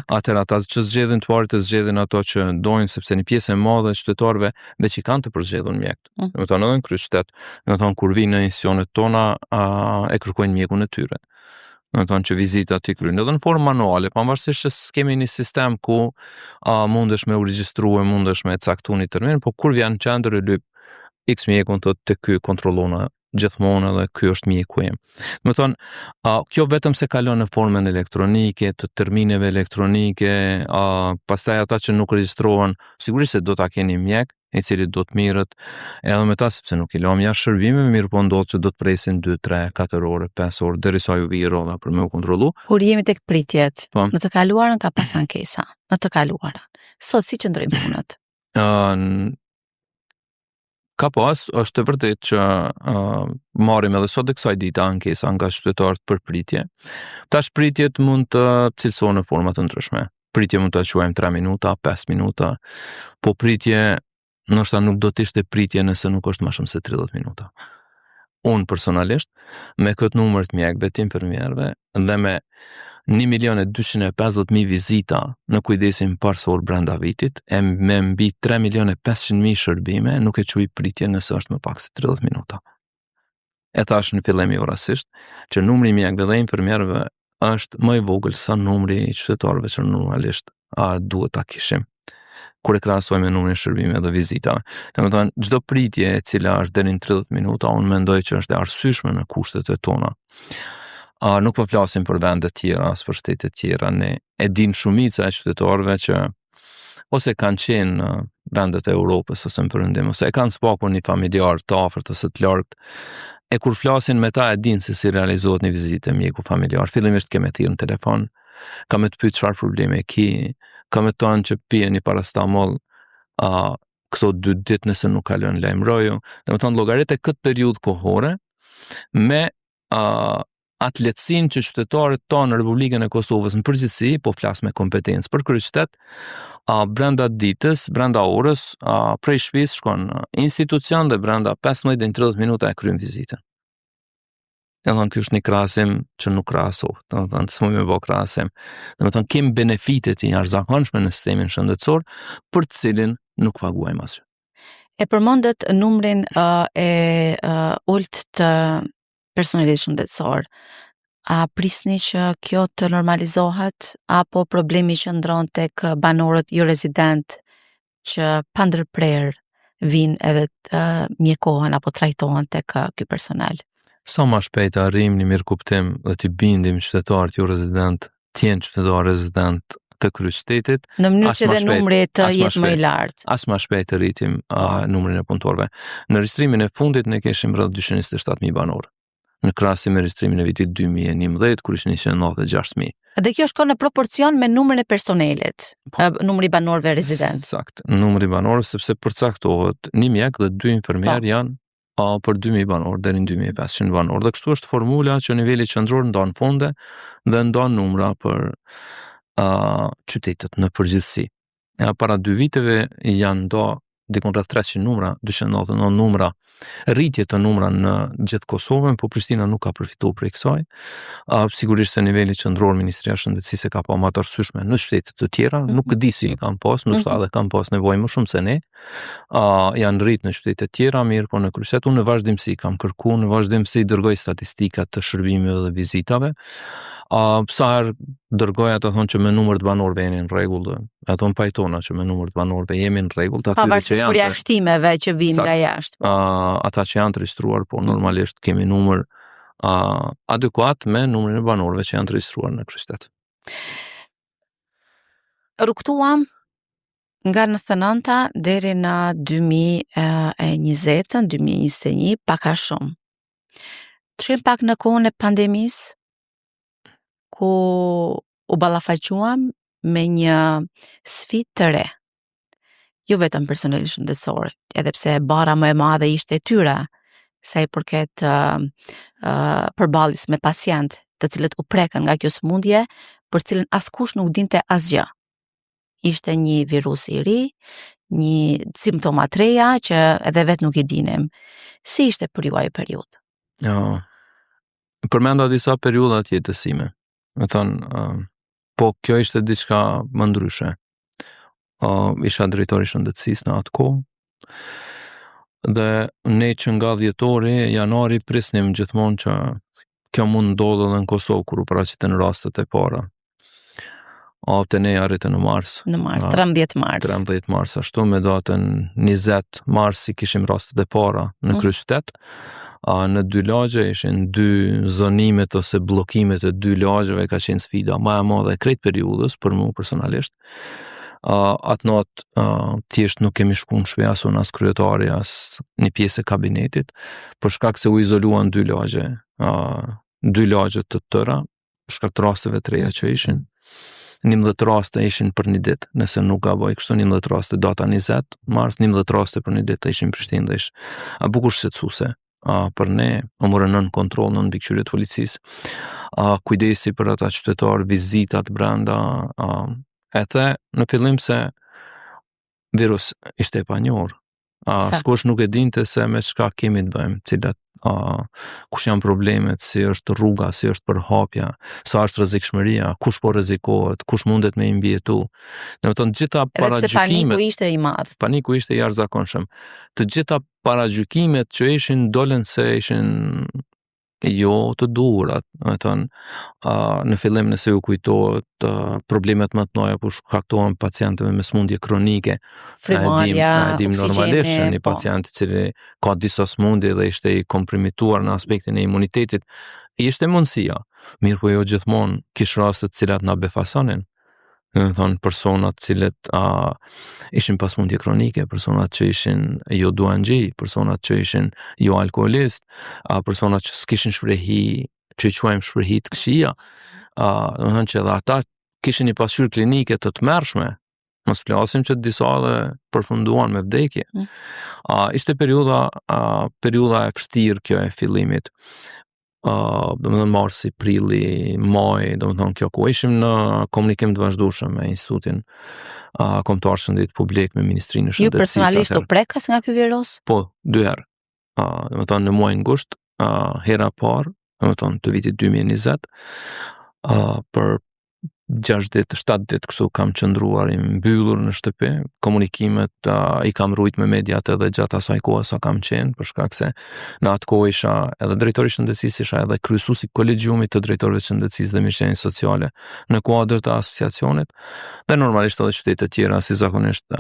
Atëherë ata që zgjedhin të parët zgjedhin ato që dojnë, sepse një pjesë e madhe e qytetarëve veç i kanë të përzgjedhur mjekët. Do të thonë edhe në kryeqytet, do të thonë kur vinë në institucionet tona e kërkojnë mjekun e tyre. Do të thonë që vizita ti kryen edhe në formë manuale, pavarësisht që s'kemi një sistem ku mundesh me u regjistrue, mundesh me caktuar një termin, po kur vjen në qendër e lyp X mjekun të ky kontrollona gjithmonë edhe ky është mjeku im. Do të thonë, kjo vetëm se kalon në formën elektronike, të termineve elektronike, pastaj ata që nuk regjistrohen, sigurisht se do ta keni mjek i cili do të mirët edhe me ta, sepse nuk i lëm jashtë shërbimeve, mirë po ndodh që do të presin 2, 3, 4 orë, 5 orë derisa ju vijë rrodha për me u kontrollu. Kur jemi tek pritjet, në të kaluarën ka pas ankesa, në të kaluarën. Sot si qëndrojnë punët? Ka pas, është e vërtet që marrim edhe sot e kësaj dite ankesa nga qytetarët për pritje. Tash pritjet mund të cilësohen në forma të ndryshme. Pritje mund të quajmë 3 minuta, 5 minuta, po pritje ndoshta nuk do të ishte pritje nëse nuk është më shumë se 30 minuta. Unë personalisht, me këtë numër të mjekëve të infermierëve dhe me 1.250.000 vizita në kujdesin parsor brenda vitit, e me mbi 3.500.000 shërbime, nuk e quaj pritje nëse është më pak se 30 minuta. E thash në fillim jorasisht, që numri i mjekëve dhe infermierëve është më i vogël sa numri i qytetarëve që normalisht duhet ta kishim kur e krahasojmë me numrin e shërbimeve dhe vizitave. Domethënë, çdo pritje e cila është deri në 30 minuta, unë mendoj që është e arsyeshme në kushtet e tona. Nuk po flasim për vende të tjera, as për shtete të tjera, ne e din shumica e qytetarëve që ose kanë qenë në vendet e Europës ose në Perëndim, ose e kanë spakur një familjar të afërt ose të largët, e kur flasin me ta e din se si realizohet një vizitë mjeku familjar. Fillimisht ke me thirrë në telefon, ka me të pyet çfarë probleme ke, ka me thonë që pije një parastamol këto 2 ditë nëse nuk kalon lajmëroju. Domethënë llogaritë këtë periudhë kohore me atë lehtësinë që qytetarët tonë në Republikën e Kosovës në përgjithësi, po flas me kompetencë për kryeqytet, brenda ditës, brenda orës, prej shtëpisë shkon në institucion dhe brenda 15 deri në 30 minuta e kryen vizitën. Domethënë ky është një krahasim që nuk krahasohet. Domethënë s'mund me bë krahasim. Domethënë kemi benefite të jashtëzakonshme në sistemin shëndetësor për të cilin nuk paguajmë asgjë. E përmendet numrin e ulët të personelit shëndetësor. A prisni që kjo të normalizohet, apo problemi që ndron tek banorët jo rezident që pa ndërprerë vinë edhe të mjekohen apo trajtohen tek ky personel? Sa më shpejt arrijmë një mirë kuptim dhe të bindim qytetarët jo rezident të jenë qytetarë rezident të kryeqytetit, në mënyrë që dhe numri të jetë më i lartë. As më shpejt rritim numrin e punëtorëve. Në regjistrimin e fundit ne kishim rreth 227.000 banorë. Në krahasim me regjistrimin e vitit 2011 kur ishin 196.000. Dhe kjo shkon në proporcion me numrin e personelit, numri i banorëve rezident. Sakt, numri i banorëve sepse përcaktohet një mjek dhe 2 infermier janë për 2.000 banorë deri në 2.500 banorë. Dhe kështu është formula që niveli qendror ndon fonde dhe ndon numra për qytetet në përgjithësi. Para 2 viteve janë dikon rreth 300 numra, 299 numra, rritje të numra në gjithë Kosovën, po Prishtina nuk ka përfituar prej kësaj. Sigurisht se niveli qendror Ministria e Shëndetësisë ka pa më të arsyeshme në qytete të tjera, nuk e di si kanë pas, ndoshta edhe kanë pas nevojë më shumë se ne. Janë rrit në qytete të tjera, mirë, po në kryeqytet unë në vazhdimsi kam kërkuar, në vazhdimsi dërgoj statistikat të shërbimeve dhe vizitave. Sa herë dërgoj ato thonë që me numër të banorëve jemi në rregull, ato më pajtona që me numër të banorëve jemi në rregull, pavarësisht për jashtimeve që vinë nga jashtë. Ata që janë të regjistruar, po normalisht kemi numër adekuat me numrin e banorëve që janë të regjistruar në kryeqytet. Rrugtuam nga 99-ta deri në 2020, 2021, pak a shumë. Çim pak në kohën e pandemisë, ku u ballafaquam me një sfidë të re. Jo vetëm personeli shëndetësor, edhe pse bara më e madhe ishte e tyre, sa i përket përballjes me pacient, të cilët u prekën nga kjo sëmundje, për cilën askush nuk dinte asgjë. Ishte një virus i ri, një simptoma të reja që edhe vetë nuk i dinim. Si ishte për ju ai periudhë? Ja, përmenda disa periudha të jetës sime. Me thënë, po kjo ishte diçka më ndryshe. Isha drejtori shëndetësisë në atë kohë. Dhe ne që nga dhjetori, janari prisnim gjithmonë që kjo mund ndodhë edhe në Kosovë kur u paraqiten rastet e para. Te ne arritën në mars. Në mars, 13 mars. 13 mars, ashtu me datën 20 mars i kishim rastet e para në kryqëzet. Në 2 lagje ishin 2 zonimet ose bllokimet e 2 lagjeve ka qenë sfida më e madhe e krejt periudhës për mua personalisht. Atë natë thjesht nuk kemi shku në shtëpi as unë as kryetari as një pjesë e kabinetit, për shkak se u izoluan 2 lagje, 2 lagje të tëra, për shkak të rasteve të reja që ishin. 11 raste ishin për një ditë, nëse nuk gaboj kështu, 11 raste data 20 mars, 11 raste për një ditë ishin në Prishtinë dhe ishte bukur shqetësuese. Për ne, më morën nën kontroll nën mbikëqyrjet të policisë. Kujdesi për ata qytetarë, vizitat brenda, edhe në fillim se virus ishte e panjohur. S'kush nuk e dinte se me çka kemi të bëjmë, cilat kush janë problemet, si është rruga, si është përhapja, sa është rrezikshmëria, kush po rrezikohet, kush mundet me i mbjetu. Domethënë gjitha paragjykimet. Paniku ishte i madh. Paniku ishte i jashtëzakonshëm. Të gjitha paragjykimet që ishin dolën se ishin jo të duhurat, në fillim nëse ju kujtohet problemet më të mëdha për shkaktohen pacientëve me sëmundje kronike. Frymëria, e dim normalisht që një pacient i cili ka disa sëmundje dhe ishte i komprimituar në aspektin e imunitetit, ishte mundësia. Mirë po jo gjithmonë kish raste të cilat na befasonin. Personat cilët ishin pas sëmundje kronike, personat që ishin jo duanxhi, personat që ishin jo alkoolist, personat që s'kishin shprehi, që i quajmë shprehi të këqija, domethënë që edhe ata kishin një pasqyrë klinike të tmerrshme, mos flasim që disa dhe përfunduan me vdekje. Ishte periudha e vështirë kjo e fillimit. Domethënë marsi, prilli, maj, domethënë kjo ku ishim në komunikim të vazhdueshëm me Institutin Kombëtar Shëndet Publik, me Ministrinë e Shëndetësisë. Ju personalisht u prekas nga ky virus? Po, 2 herë. Domethënë në muajin gusht, hera parë, domethënë të vitit 2020, për 6 ditë, 7 ditë kështu kam qëndruar i mbyllur në shtëpi, komunikimet i kam rujt me mediat edhe gjatë asaj kohe sa kam qenë, për shkak se në atë kohë isha edhe drejtori i shëndetësisë, isha edhe kryesuesi i kolegjiumit të drejtorëve të shëndetësisë dhe mirëqenies sociale në kuadër të asociacionit, dhe normalisht edhe qytete të tjera, si zakonisht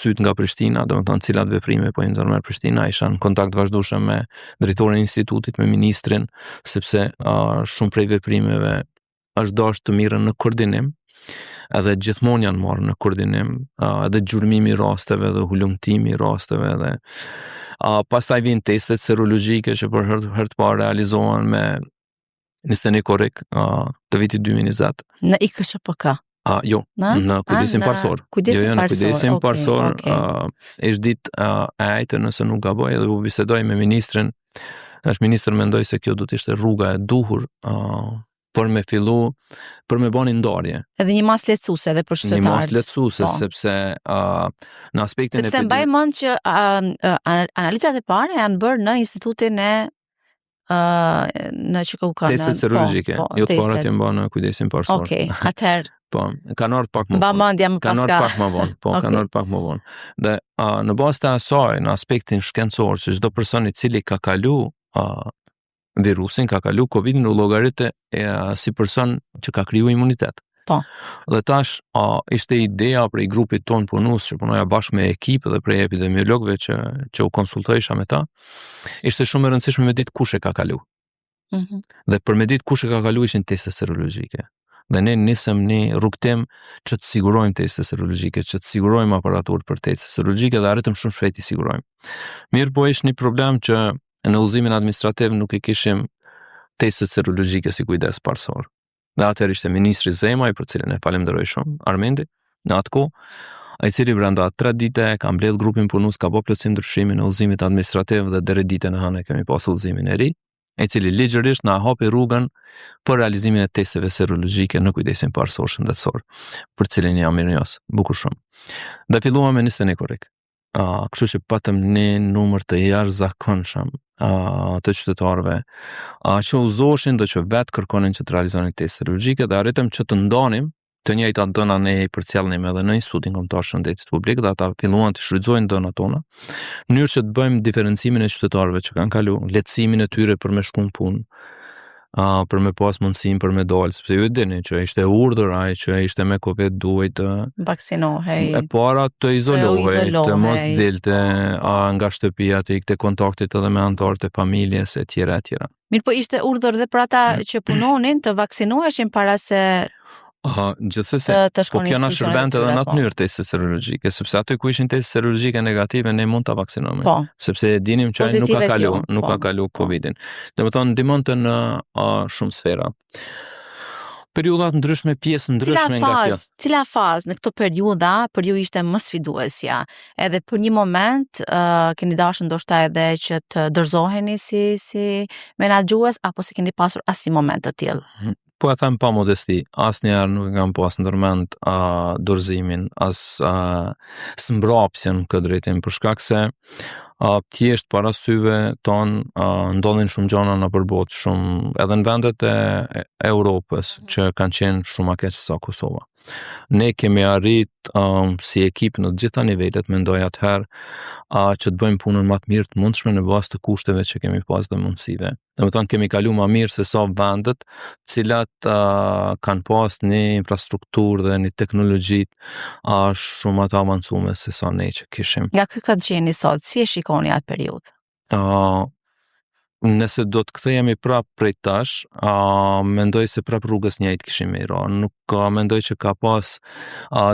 syt nga Prishtina, domethënë cilat veprime po i ndërmerr Prishtina, isha në kontakt vazhdueshëm me drejtorin e institutit, me ministrin, sepse shumë prej veprimeve është dashur të mirën në koordinim, edhe gjithmonë janë marrë në koordinim, edhe gjurmimi i rasteve dhe hulumtimi i rasteve dhe pastaj vijnë testet serologjike që për herë të parë realizohen me nisteni korrik të vitit 2020. Në IKSHPK. Jo, në kujdesin parësor. Kujdesin në kujdesin parësor. Ishte ditë e ajtë nëse nuk gaboj, edhe u bisedoj me ministrin. Ministri mendoi se kjo do të ishte rruga e duhur për me fillu, për me bani ndarje. Edhe një mas lehtësuese edhe për qytetarët. Një mas lehtësuese, sepse në aspektin e... Sepse mbaj mend që analizat e para janë bërë në institutin e në QKUK. Testet serologjike. Jo të parat janë bërë në kujdesin parësor. Okej, atëherë. Po, kanë ardhur pak më vonë. Mbamendja më paska. Kanë ardhur pak më vonë. Po, kanë ardhur pak më vonë. Dhe në bazë të asaj, në aspektin shkencor, që çdo person i cili ka kalu virusin, ka kalu COVID-in, u llogaritë si person që ka kriju imunitet. Po. Dhe tash ishte ideja prej grupit ton punues që punoja bashkë me ekip dhe prej epidemiologëve që u konsultoisha me ta, ishte shumë e rëndësishme me ditë kush e ka kalu. Dhe për me ditë kush e ka kalu ishin teste serologjike. Dhe ne nisëm një rrugtim që të sigurojmë teste serologjike, që të sigurojmë aparaturë për teste serologjike dhe arritëm shumë shpejt i sigurojmë. Mirë po ishte një problem që në udhëzimin administrativ nuk i kishim testet serologjike si kujdes parësor. Dhe atëherë ishte ministri Zemaj, për cilin e falenderoj shumë, Armendi, në atë kohë, ai cili brenda 3 dite ka mbledh grupin punues, ka bërë plotësim ndryshimin e udhëzimit administrativ dhe deri ditën e hënë kemi pas udhëzimin e ri, i cili ligjërisht na hapi rrugën për realizimin e testeve serologjike në kujdesin parësor shëndetësor, për cilin jam mirënjohës, bukur shumë. Dhe filluam me nistën e korrik. Kështu që patëm një numër të jashtëzakonshëm të qytetarëve që udhëzoheshin dhe që vetë kërkonin që të realizonin test serologjike dhe arritëm që të ndanim të njëjtat dëna ne i përcjellnim edhe në Institutin Kombëtar Shëndetit Publik dhe ata filluan të shfrytëzojnë dënat tona në mënyrë që të bëjmë diferencimin e qytetarëve që kanë kalu lehtësimin e tyre për me shku në punë, për me pas mundësinë për me dalë, sepse ju e dini që ishte urdhër ai që ishte me Covid duhet të vaksinohej. E para të izolohej, të mos dilte nga shtëpia, të ikte kontaktit edhe me anëtarët e familjes e tjera e tjera. Mirë, po ishte urdhër dhe për ata që punonin të vaksinoheshin para se gjithsesi, po kjo na shërbente edhe në atë mënyrë testet serologjike, sepse aty ku ishin testet serologjike negative ne mund ta vaksinohemi, sepse e dinim që ai nuk ka kalu Covidin. Domethënë ndihmonte në shumë sfera. Periudhat ndryshme, pjesë ndryshme nga kjo. Cila fazë në këto periudha për ju ishte më sfiduesja? Edhe për një moment keni dashur ndoshta edhe që të dorëzoheni si menaxhues apo se keni pasur asnjë moment të tillë? Po e them pa modesti, asnjëherë nuk e kam pas ndërmend dorëzimin, as smbrapsjen këtë drejtim, për shkak se thjesht para syve ton ndodhin shumë gjëra nëpër botë, shumë edhe në vendet e Europës që kanë qenë shumë keq sa Kosova. Ne kemi arrit si ekip në të gjitha nivelet, mendoj atëherë që të bëjmë punën më të mirë të mundshme në bazë të kushteve që kemi pas dhe mundësive. Domethënë kemi kalu më mirë se sa vendet të cilat kanë pas një infrastrukturë dhe një teknologji shumë të avancume se sa ne që kishim. Nga ky ka qeni sot, si e shikoni atë periudhë? Nëse do të kthehemi prap prej tash, mendoj se prap rrugës njëjtë kishim me ra. Nuk mendoj që ka pas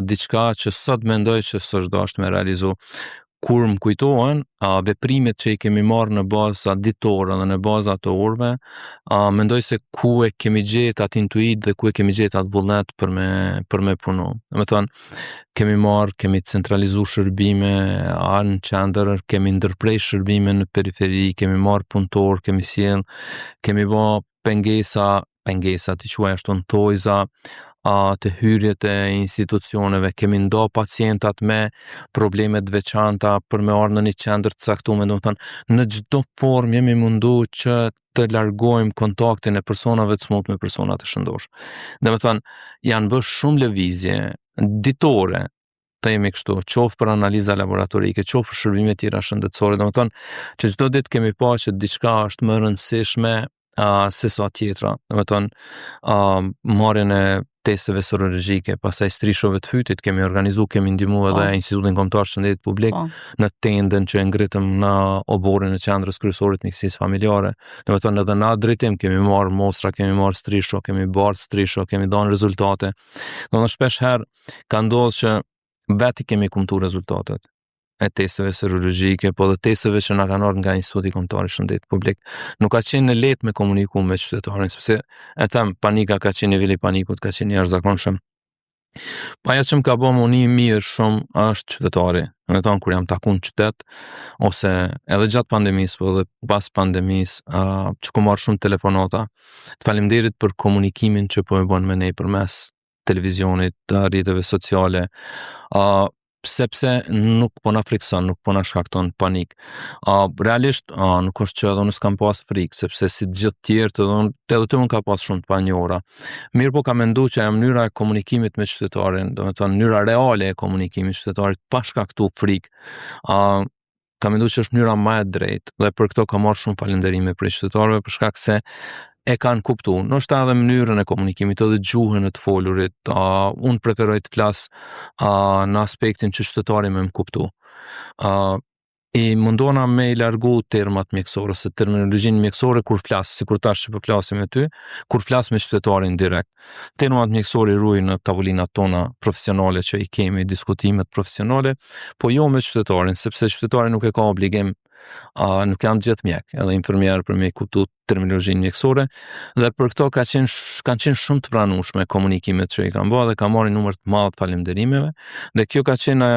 diçka që sot mendoj që s'është dashur me realizu. Kur më kujtohen veprimet që i kemi marrë në baza ditore dhe në baza të orëve, mendoj se ku e kemi gjetë atë intuit dhe ku e kemi gjetë atë vullnet për me punu. Domethënë, kemi centralizu shërbime në qendër, kemi ndërprej shërbime në periferi, kemi marrë punëtor, kemi sjell, kemi bë pengesa të quaj ashtu në tojza, të hyrjet e institucioneve, kemi ndo pacientat me probleme të veçanta për me ardhur në një qendër të caktuar, domethënë në çdo formë jemi mundu që të largojmë kontaktin e personave të smut me persona të shëndosh. Domethënë janë bërë shumë lëvizje ditore, themi kështu, qoftë për analiza laboratorike, qoftë për shërbime tjera shëndetësore, domethënë që çdo ditë kemi pa që diçka është më e rëndësishme se sa tjetra. Domethënë marrjen e testeve serologjike, pastaj strishove të fytit kemi organizuar, kemi ndihmuar edhe Institutin Kombëtar Shëndetit Publik në tendën që e ngritëm në oborrin e qendrës kryesore të mjekësisë familjare. Domethënë edhe në atë drejtim kemi marrë mostra, kemi marrë strisho, kemi bardh strisho, kemi dhënë rezultate. Domethënë shpesh herë ka ndodhur që vetë kemi kumtuar rezultatet e testeve serologjike, po dhe testeve që na kanë ardhur nga Instituti Kombëtar i Shëndetit Publik. Nuk ka qenë lehtë me komuniku me qytetarin, sepse e them, panika ka qenë, niveli i panikut ka qenë jashtëzakonshëm. Po ajo që më ka bërë më një mirë shumë është qytetari. Domethënë kur jam taku në qytet, ose edhe gjatë pandemisë, po edhe pas pandemisë, që ku marr shumë telefonata, të faleminderit për komunikimin që po e bën me ne përmes televizionit, rrjeteve sociale, sepse nuk po na frikson, nuk po na shkakton panik. Realisht nuk është që edhe unë s'kam pas frikë, sepse si të gjithë tjerë edhe të unë ka pas shumë të panjohura. Mirë po ka mendu që e mënyra e komunikimit me qytetarin, domethënë mënyra reale e komunikimit me qytetarit pa shkaktu frikë, ka mendu që është mënyra më e drejtë dhe për këto ka marrë shumë falënderime për qytetarëve për shkak se e kanë kuptuar. Ndoshta edhe mënyrën e komunikimit edhe gjuhën e të folurit. Unë preferoj të flas në aspektin që qytetari më kuptu. I mundona me i largu termat mjekësore, se terminologjinë mjekësore kur flas, sikur tash që po flasim me ty, kur flas me qytetarin direkt. Termat mjekësore i ruaj në tavolinat tona profesionale që i kemi, diskutimet profesionale, po jo me qytetarin, sepse qytetari nuk e ka obligim nuk janë gjithë mjek, edhe infermierë për me kuptu terminologjinë mjekësore, dhe për këto kanë qenë shumë të pranueshme komunikimet që i kanë bërë dhe ka marrë numër të madh falënderimeve, dhe kjo ka qenë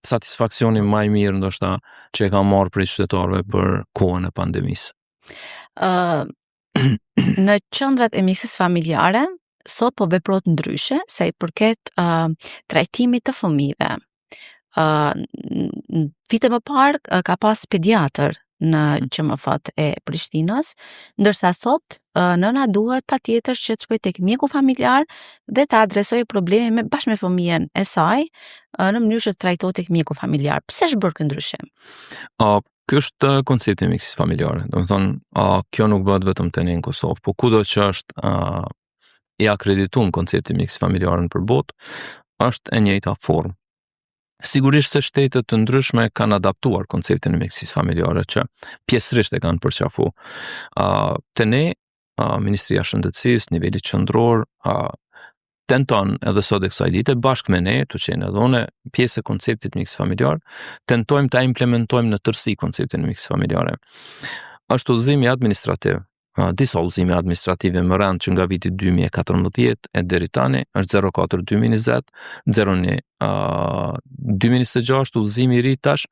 satisfaksioni më i mirë ndoshta që e ka marrë prej qytetarëve për kohën e pandemisë. Në qendrat e mjekësisë familjare, sot po veprohet ndryshe sa i përket trajtimit të fëmijëve. Vite më parë ka pas pediatër në QMF-t e Prishtinës, ndërsa sot nëna duhet patjetër që të shkojë tek mjeku familjar dhe të adresojë probleme bashkë me fëmijën e saj në mënyrë që të trajtohet tek mjeku familjar. Pse është bërë kjo ndryshim? Kjo është koncepti i mjekësisë familjare. Domethënë, kjo nuk bëhet vetëm tani në Kosovë, por kudo që është i akredituar koncepti i mjekësisë familjare në botë, është e njëjta formë. Sigurisht se shtete të ndryshme kanë adaptuar konceptin e mjekësisë familjare që pjesërisht e kanë përqafu. Te ne, Ministria e Shëndetësisë, niveli qendror, tenton edhe sot e kësaj dite bashkë me ne, të qenë edhe une pjesë e konceptit mjekësisë familjare, tentojmë ta implementojmë në tërësi konceptin e mjekësisë familjare. Është udhëzimi administrativ. Disa udhëzime administrative më rënd që nga viti 2014 e deri tani është 04 2020, 01 2026 udhëzimi i ri tash,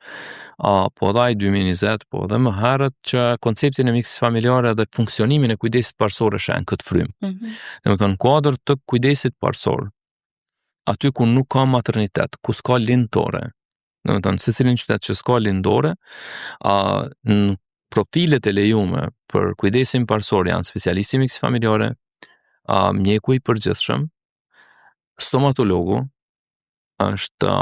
po edhe ai 2020, po edhe më herët që konceptin e mjekësisë familjare dhe funksionimin e kujdesit parësor e shen këtë frymë. Domethënë kuadër të kujdesit parësor, aty ku nuk ka maternitet, ku s'ka lindore. Domethënë secilin qytet që s'ka lindore, në profilet e lejume për kujdesin parësor janë specialisti i mjekësisë familjare, mjeku i përgjithshëm, stomatologu, është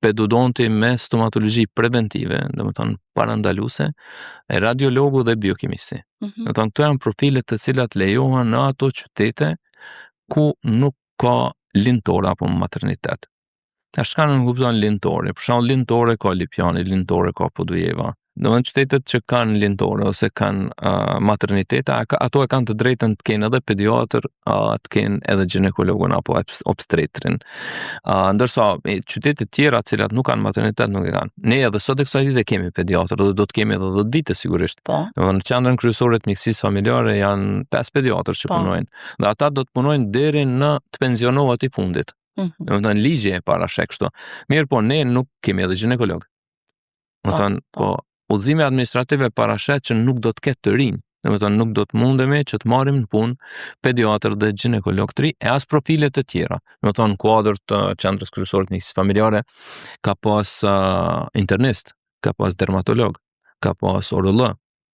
pedodonti me stomatologji preventive, domethënë parandaluese, e radiologu dhe biokimisti. Domethënë këto janë profilet të cilat lejohen në ato qytete ku nuk ka lindore apo maternitet. Tash çka nuk kupton lindore? Për shembull lindore ka Lipjani, lindore ka Podujeva. Domethënë qytetet që kanë lindore ose kanë maternitete, ato e kanë të drejtën të kenë edhe pediatër, të kenë edhe ginekologun apo obstetrin. Ndërsa qytetet tjera të cilat nuk kanë maternitet nuk e kanë. Ne edhe sot e kësaj dite kemi pediatër dhe do të kemi edhe 10 vite sigurisht. Domethënë në qendrën kryesore të mjekësisë familjare janë 5 pediatër që punojnë. Dhe ata do të punojnë deri në të pensionohet i fundit. Domethënë ligji e parashek kështu. Mirë, po ne nuk kemi edhe ginekolog. Domethënë, po udhëzimi administrativ e parashet që nuk do të ketë të rinj. Domethënë nuk do të mundemi që të marrim në punë pediatër dhe ginekolog të ri e as profile të tjera. Domethënë në kuadër të qendrës kryesore të mjekësisë familjare ka pas internist, ka pas dermatolog, ka pas ORL,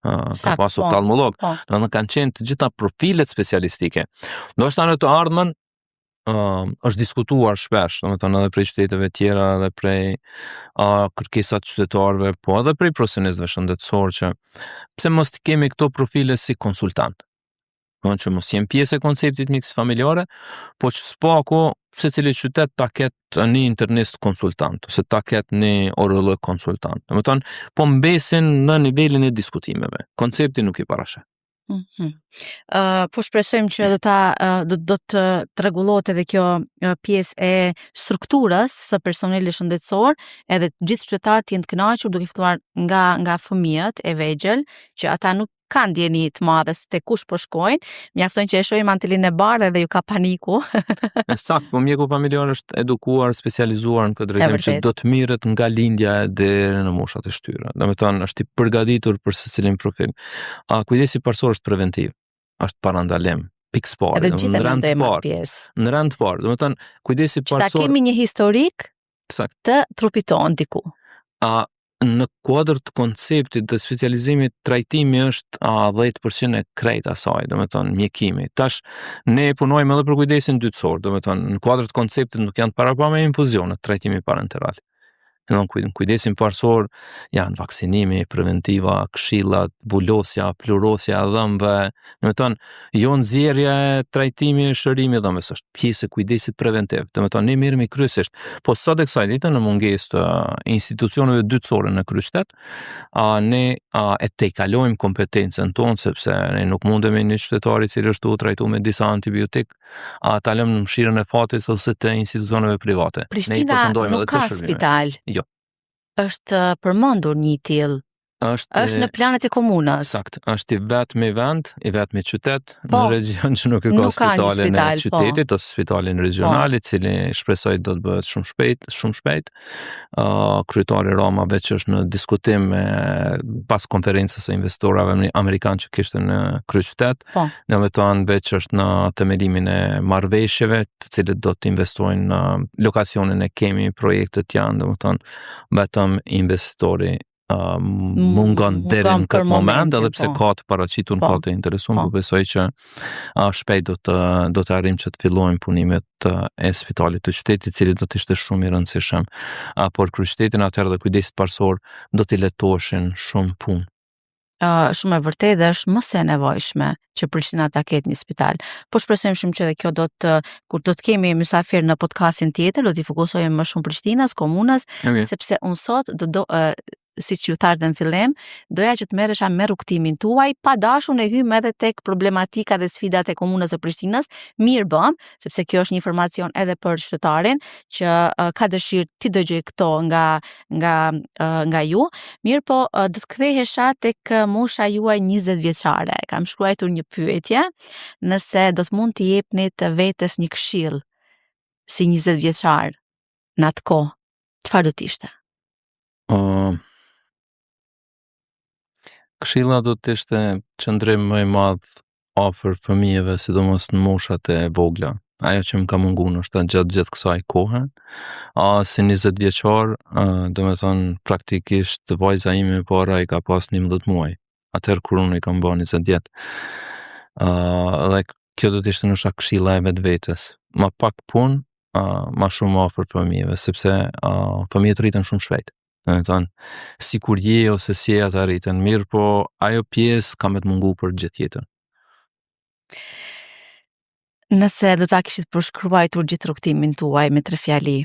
ka pas oftalmolog. Domethënë kanë qenë të gjitha profilet specialistike. Ndoshta në të ardhmen është diskutuar shpesh, domethënë edhe prej qyteteve tjera edhe prej kërkesat qytetarëve, po edhe prej profesionistëve shëndetësor që pse mos të kemi këto profile si konsultant. Domethënë që mos jenë pjesë e konceptit mjekësisë familjare, po që s'pako secili qytet ta ketë një internist konsultant ose ta ketë një ORL konsultant. Domethënë po mbesin në nivelin e diskutimeve. Koncepti nuk i parashet. Po shpresojmë që do të rregullohet edhe kjo pjesë e strukturës së personelit shëndetësor, edhe gjithë qytetarët jenë të kënaqur duke fituar nga fëmijët e vegjël, që ata nuk kanë ndjeni të madhe se te kush po shkojnë, mjafton që e shohin mantelinë e bardhë dhe ju ka paniku. Saktë, po mjeku familjar është edukuar, specializuar në këtë drejtim që do të mirret nga lindja deri në moshat e shtyra. Domethënë është i përgatitur për secilin profil. Kujdesi parësor është preventiv, është parandalim, pikë parë, edhe gjithë mendojmë pjesë. Në rand të parë, domethënë kujdesi parësor. Ta kemi një historik të trupit tonë diku. Në kuadër të konceptit dhe specializimit, trajtimi është 10% e krejt asaj, domethënë mjekimi. Tash ne punojmë edhe për kujdesin dytësor, domethënë në kuadër të konceptit nuk janë para me infuzionet, trajtimi parenteral. Në kujdesin parësor janë vaksinimi, preventiva, këshillat, vulosja, plurosja, dhëmbëve. Domethënë jo nxjerrja e trajtimi e shërimi dhëmbëve, është pjesë e kujdesit preventiv. Domethënë ne merremi kryesisht, po sot e kësaj dite në mungesë të institucioneve dytësore në kryeqytet, ne e tejkalojmë kompetencën tonë sepse ne nuk mundemi një qytetar i cili është u trajtuar me disa antibiotik, ta lëmë në mëshirën e fatit ose të institucioneve private. Prishtina nuk ka spital. Jo. Është përmendur një tillë Është në planet e komunës. Sakt, është i vetmi vend, i vetmi qytet Po. në region që nuk e ka Nuk ka një spitalin e spital, qytetit ose spitalin regional, i cili shpresoj do të bëhet shumë shpejt. Kryetari Roma veç është në diskutim pas konferencës së investorëve amerikanë që kishte në kryeqytet. Po. Në vetan veç është në themelimin e marrëveshjeve, të cilët do të investojnë në lokacionin e kemi, projektet janë, domethënë vetëm investori mungon deri në këtë moment, edhe pse ka të paraqitur, ka të interesuar, po besoj që shpejt do të arrijmë që të fillojmë punimet e spitalit të qytetit, i cili do të ishte shumë i rëndësishëm. Por kryeqytetin atëherë dhe kujdesit parësor do t'i lehtoheshin shumë punë. Shumë e vërtetë dhe është më se nevojshme që Prishtina ta ketë një spital. Po shpresojmë shumë që edhe kjo kur do të kemi mysafir në podcastin tjetër, do t'i fokusojmë më shumë Prishtinës, komunës, sepse unë sot siç ju thash në fillim, doja që të merresha me rrugtimin tuaj, pa dashur ne hym edhe tek problematika dhe sfidat e komunës së Prishtinës. Mirë bëm, sepse kjo është një informacion edhe për qytetarin që ka dëshirë ti dëgjoj këto nga ju. Mirë po, do të kthehesha tek mosha juaj 20 vjeçare. Kam shkruar një pyetje, nëse do të mund t'i jepni të vetes një këshill si 20 vjeçar në atë kohë, çfarë do të ishte? Këshilla do të ishte qëndrim më i madh afër fëmijëve, sidomos në moshat e vogla. Ajo që më ka munguar është gjatë kësaj kohe. Si 20 vjeçar, domethënë praktikisht vajza ime e para i ka pas 11 muaj. Atëherë kur unë i kam bërë 20 vjet. Dhe kjo do të ishte ndoshta këshilla e vetvetes. Ma pak punë, ma shumë afër fëmijëve, sepse fëmijët rriten shumë shpejt. Domethënë, si kur je ose si ata rriten mirë, po ajo pjesë ka me të mungu për gjithë jetën. Nëse do ta kishit përshkruajtur gjithë rrugtimin tuaj me 3 fjali,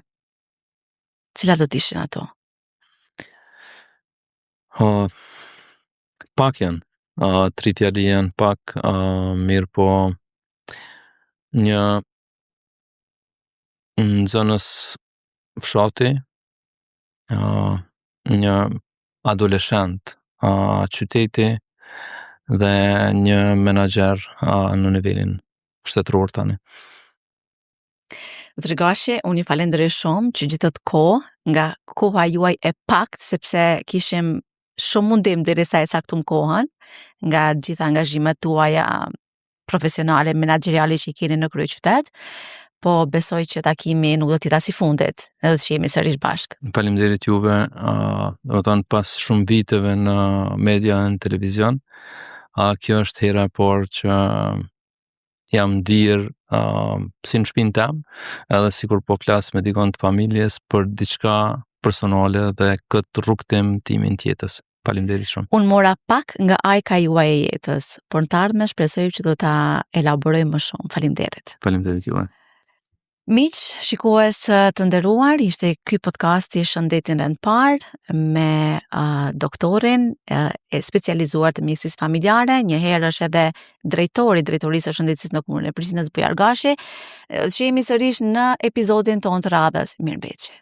cilat do të ishin ato? Pak janë. 3 fjali janë pak, mirë po një nxënës fshati, një adoleshent qyteti dhe një menaxher në nivelin shtetëror tani. Zotri Gashi, unë ju falenderoj shumë që gjithë këtë kohë, nga koha juaj e pakt, sepse kishim shumë mundim derisa e caktuam kohën, nga gjitha angazhimet tuaja profesionale, menaxheriale që i keni në kryeqytet. Po besoj që takimi nuk do të jetë as i fundit, edhe të jemi sërish bashkë. Faleminderit juve, domethënë pas shumë viteve në media në televizion, kjo është hera e parë që jam ndirë si në shtëpinë tem, edhe sikur po flas me dikon të familjes për diçka personale dhe këtë rrugtim timin të jetës. Faleminderit shumë. Unë mora pak nga ajka juaj e jetës, por në të ardhmen shpresoj që do ta elaboroj më shumë. Faleminderit. Faleminderit juve. Miq, shikues të nderuar, ishte ky podcasti Shëndetin rend parë me doktorin e specializuar të mjekësisë familjare, një herë është edhe drejtori i drejtorisë së shëndetësisë në komunën e Prishtinës, Bujar Gashi. Jemi sërish në episodin tonë të radhës. Mirëmbëjtje.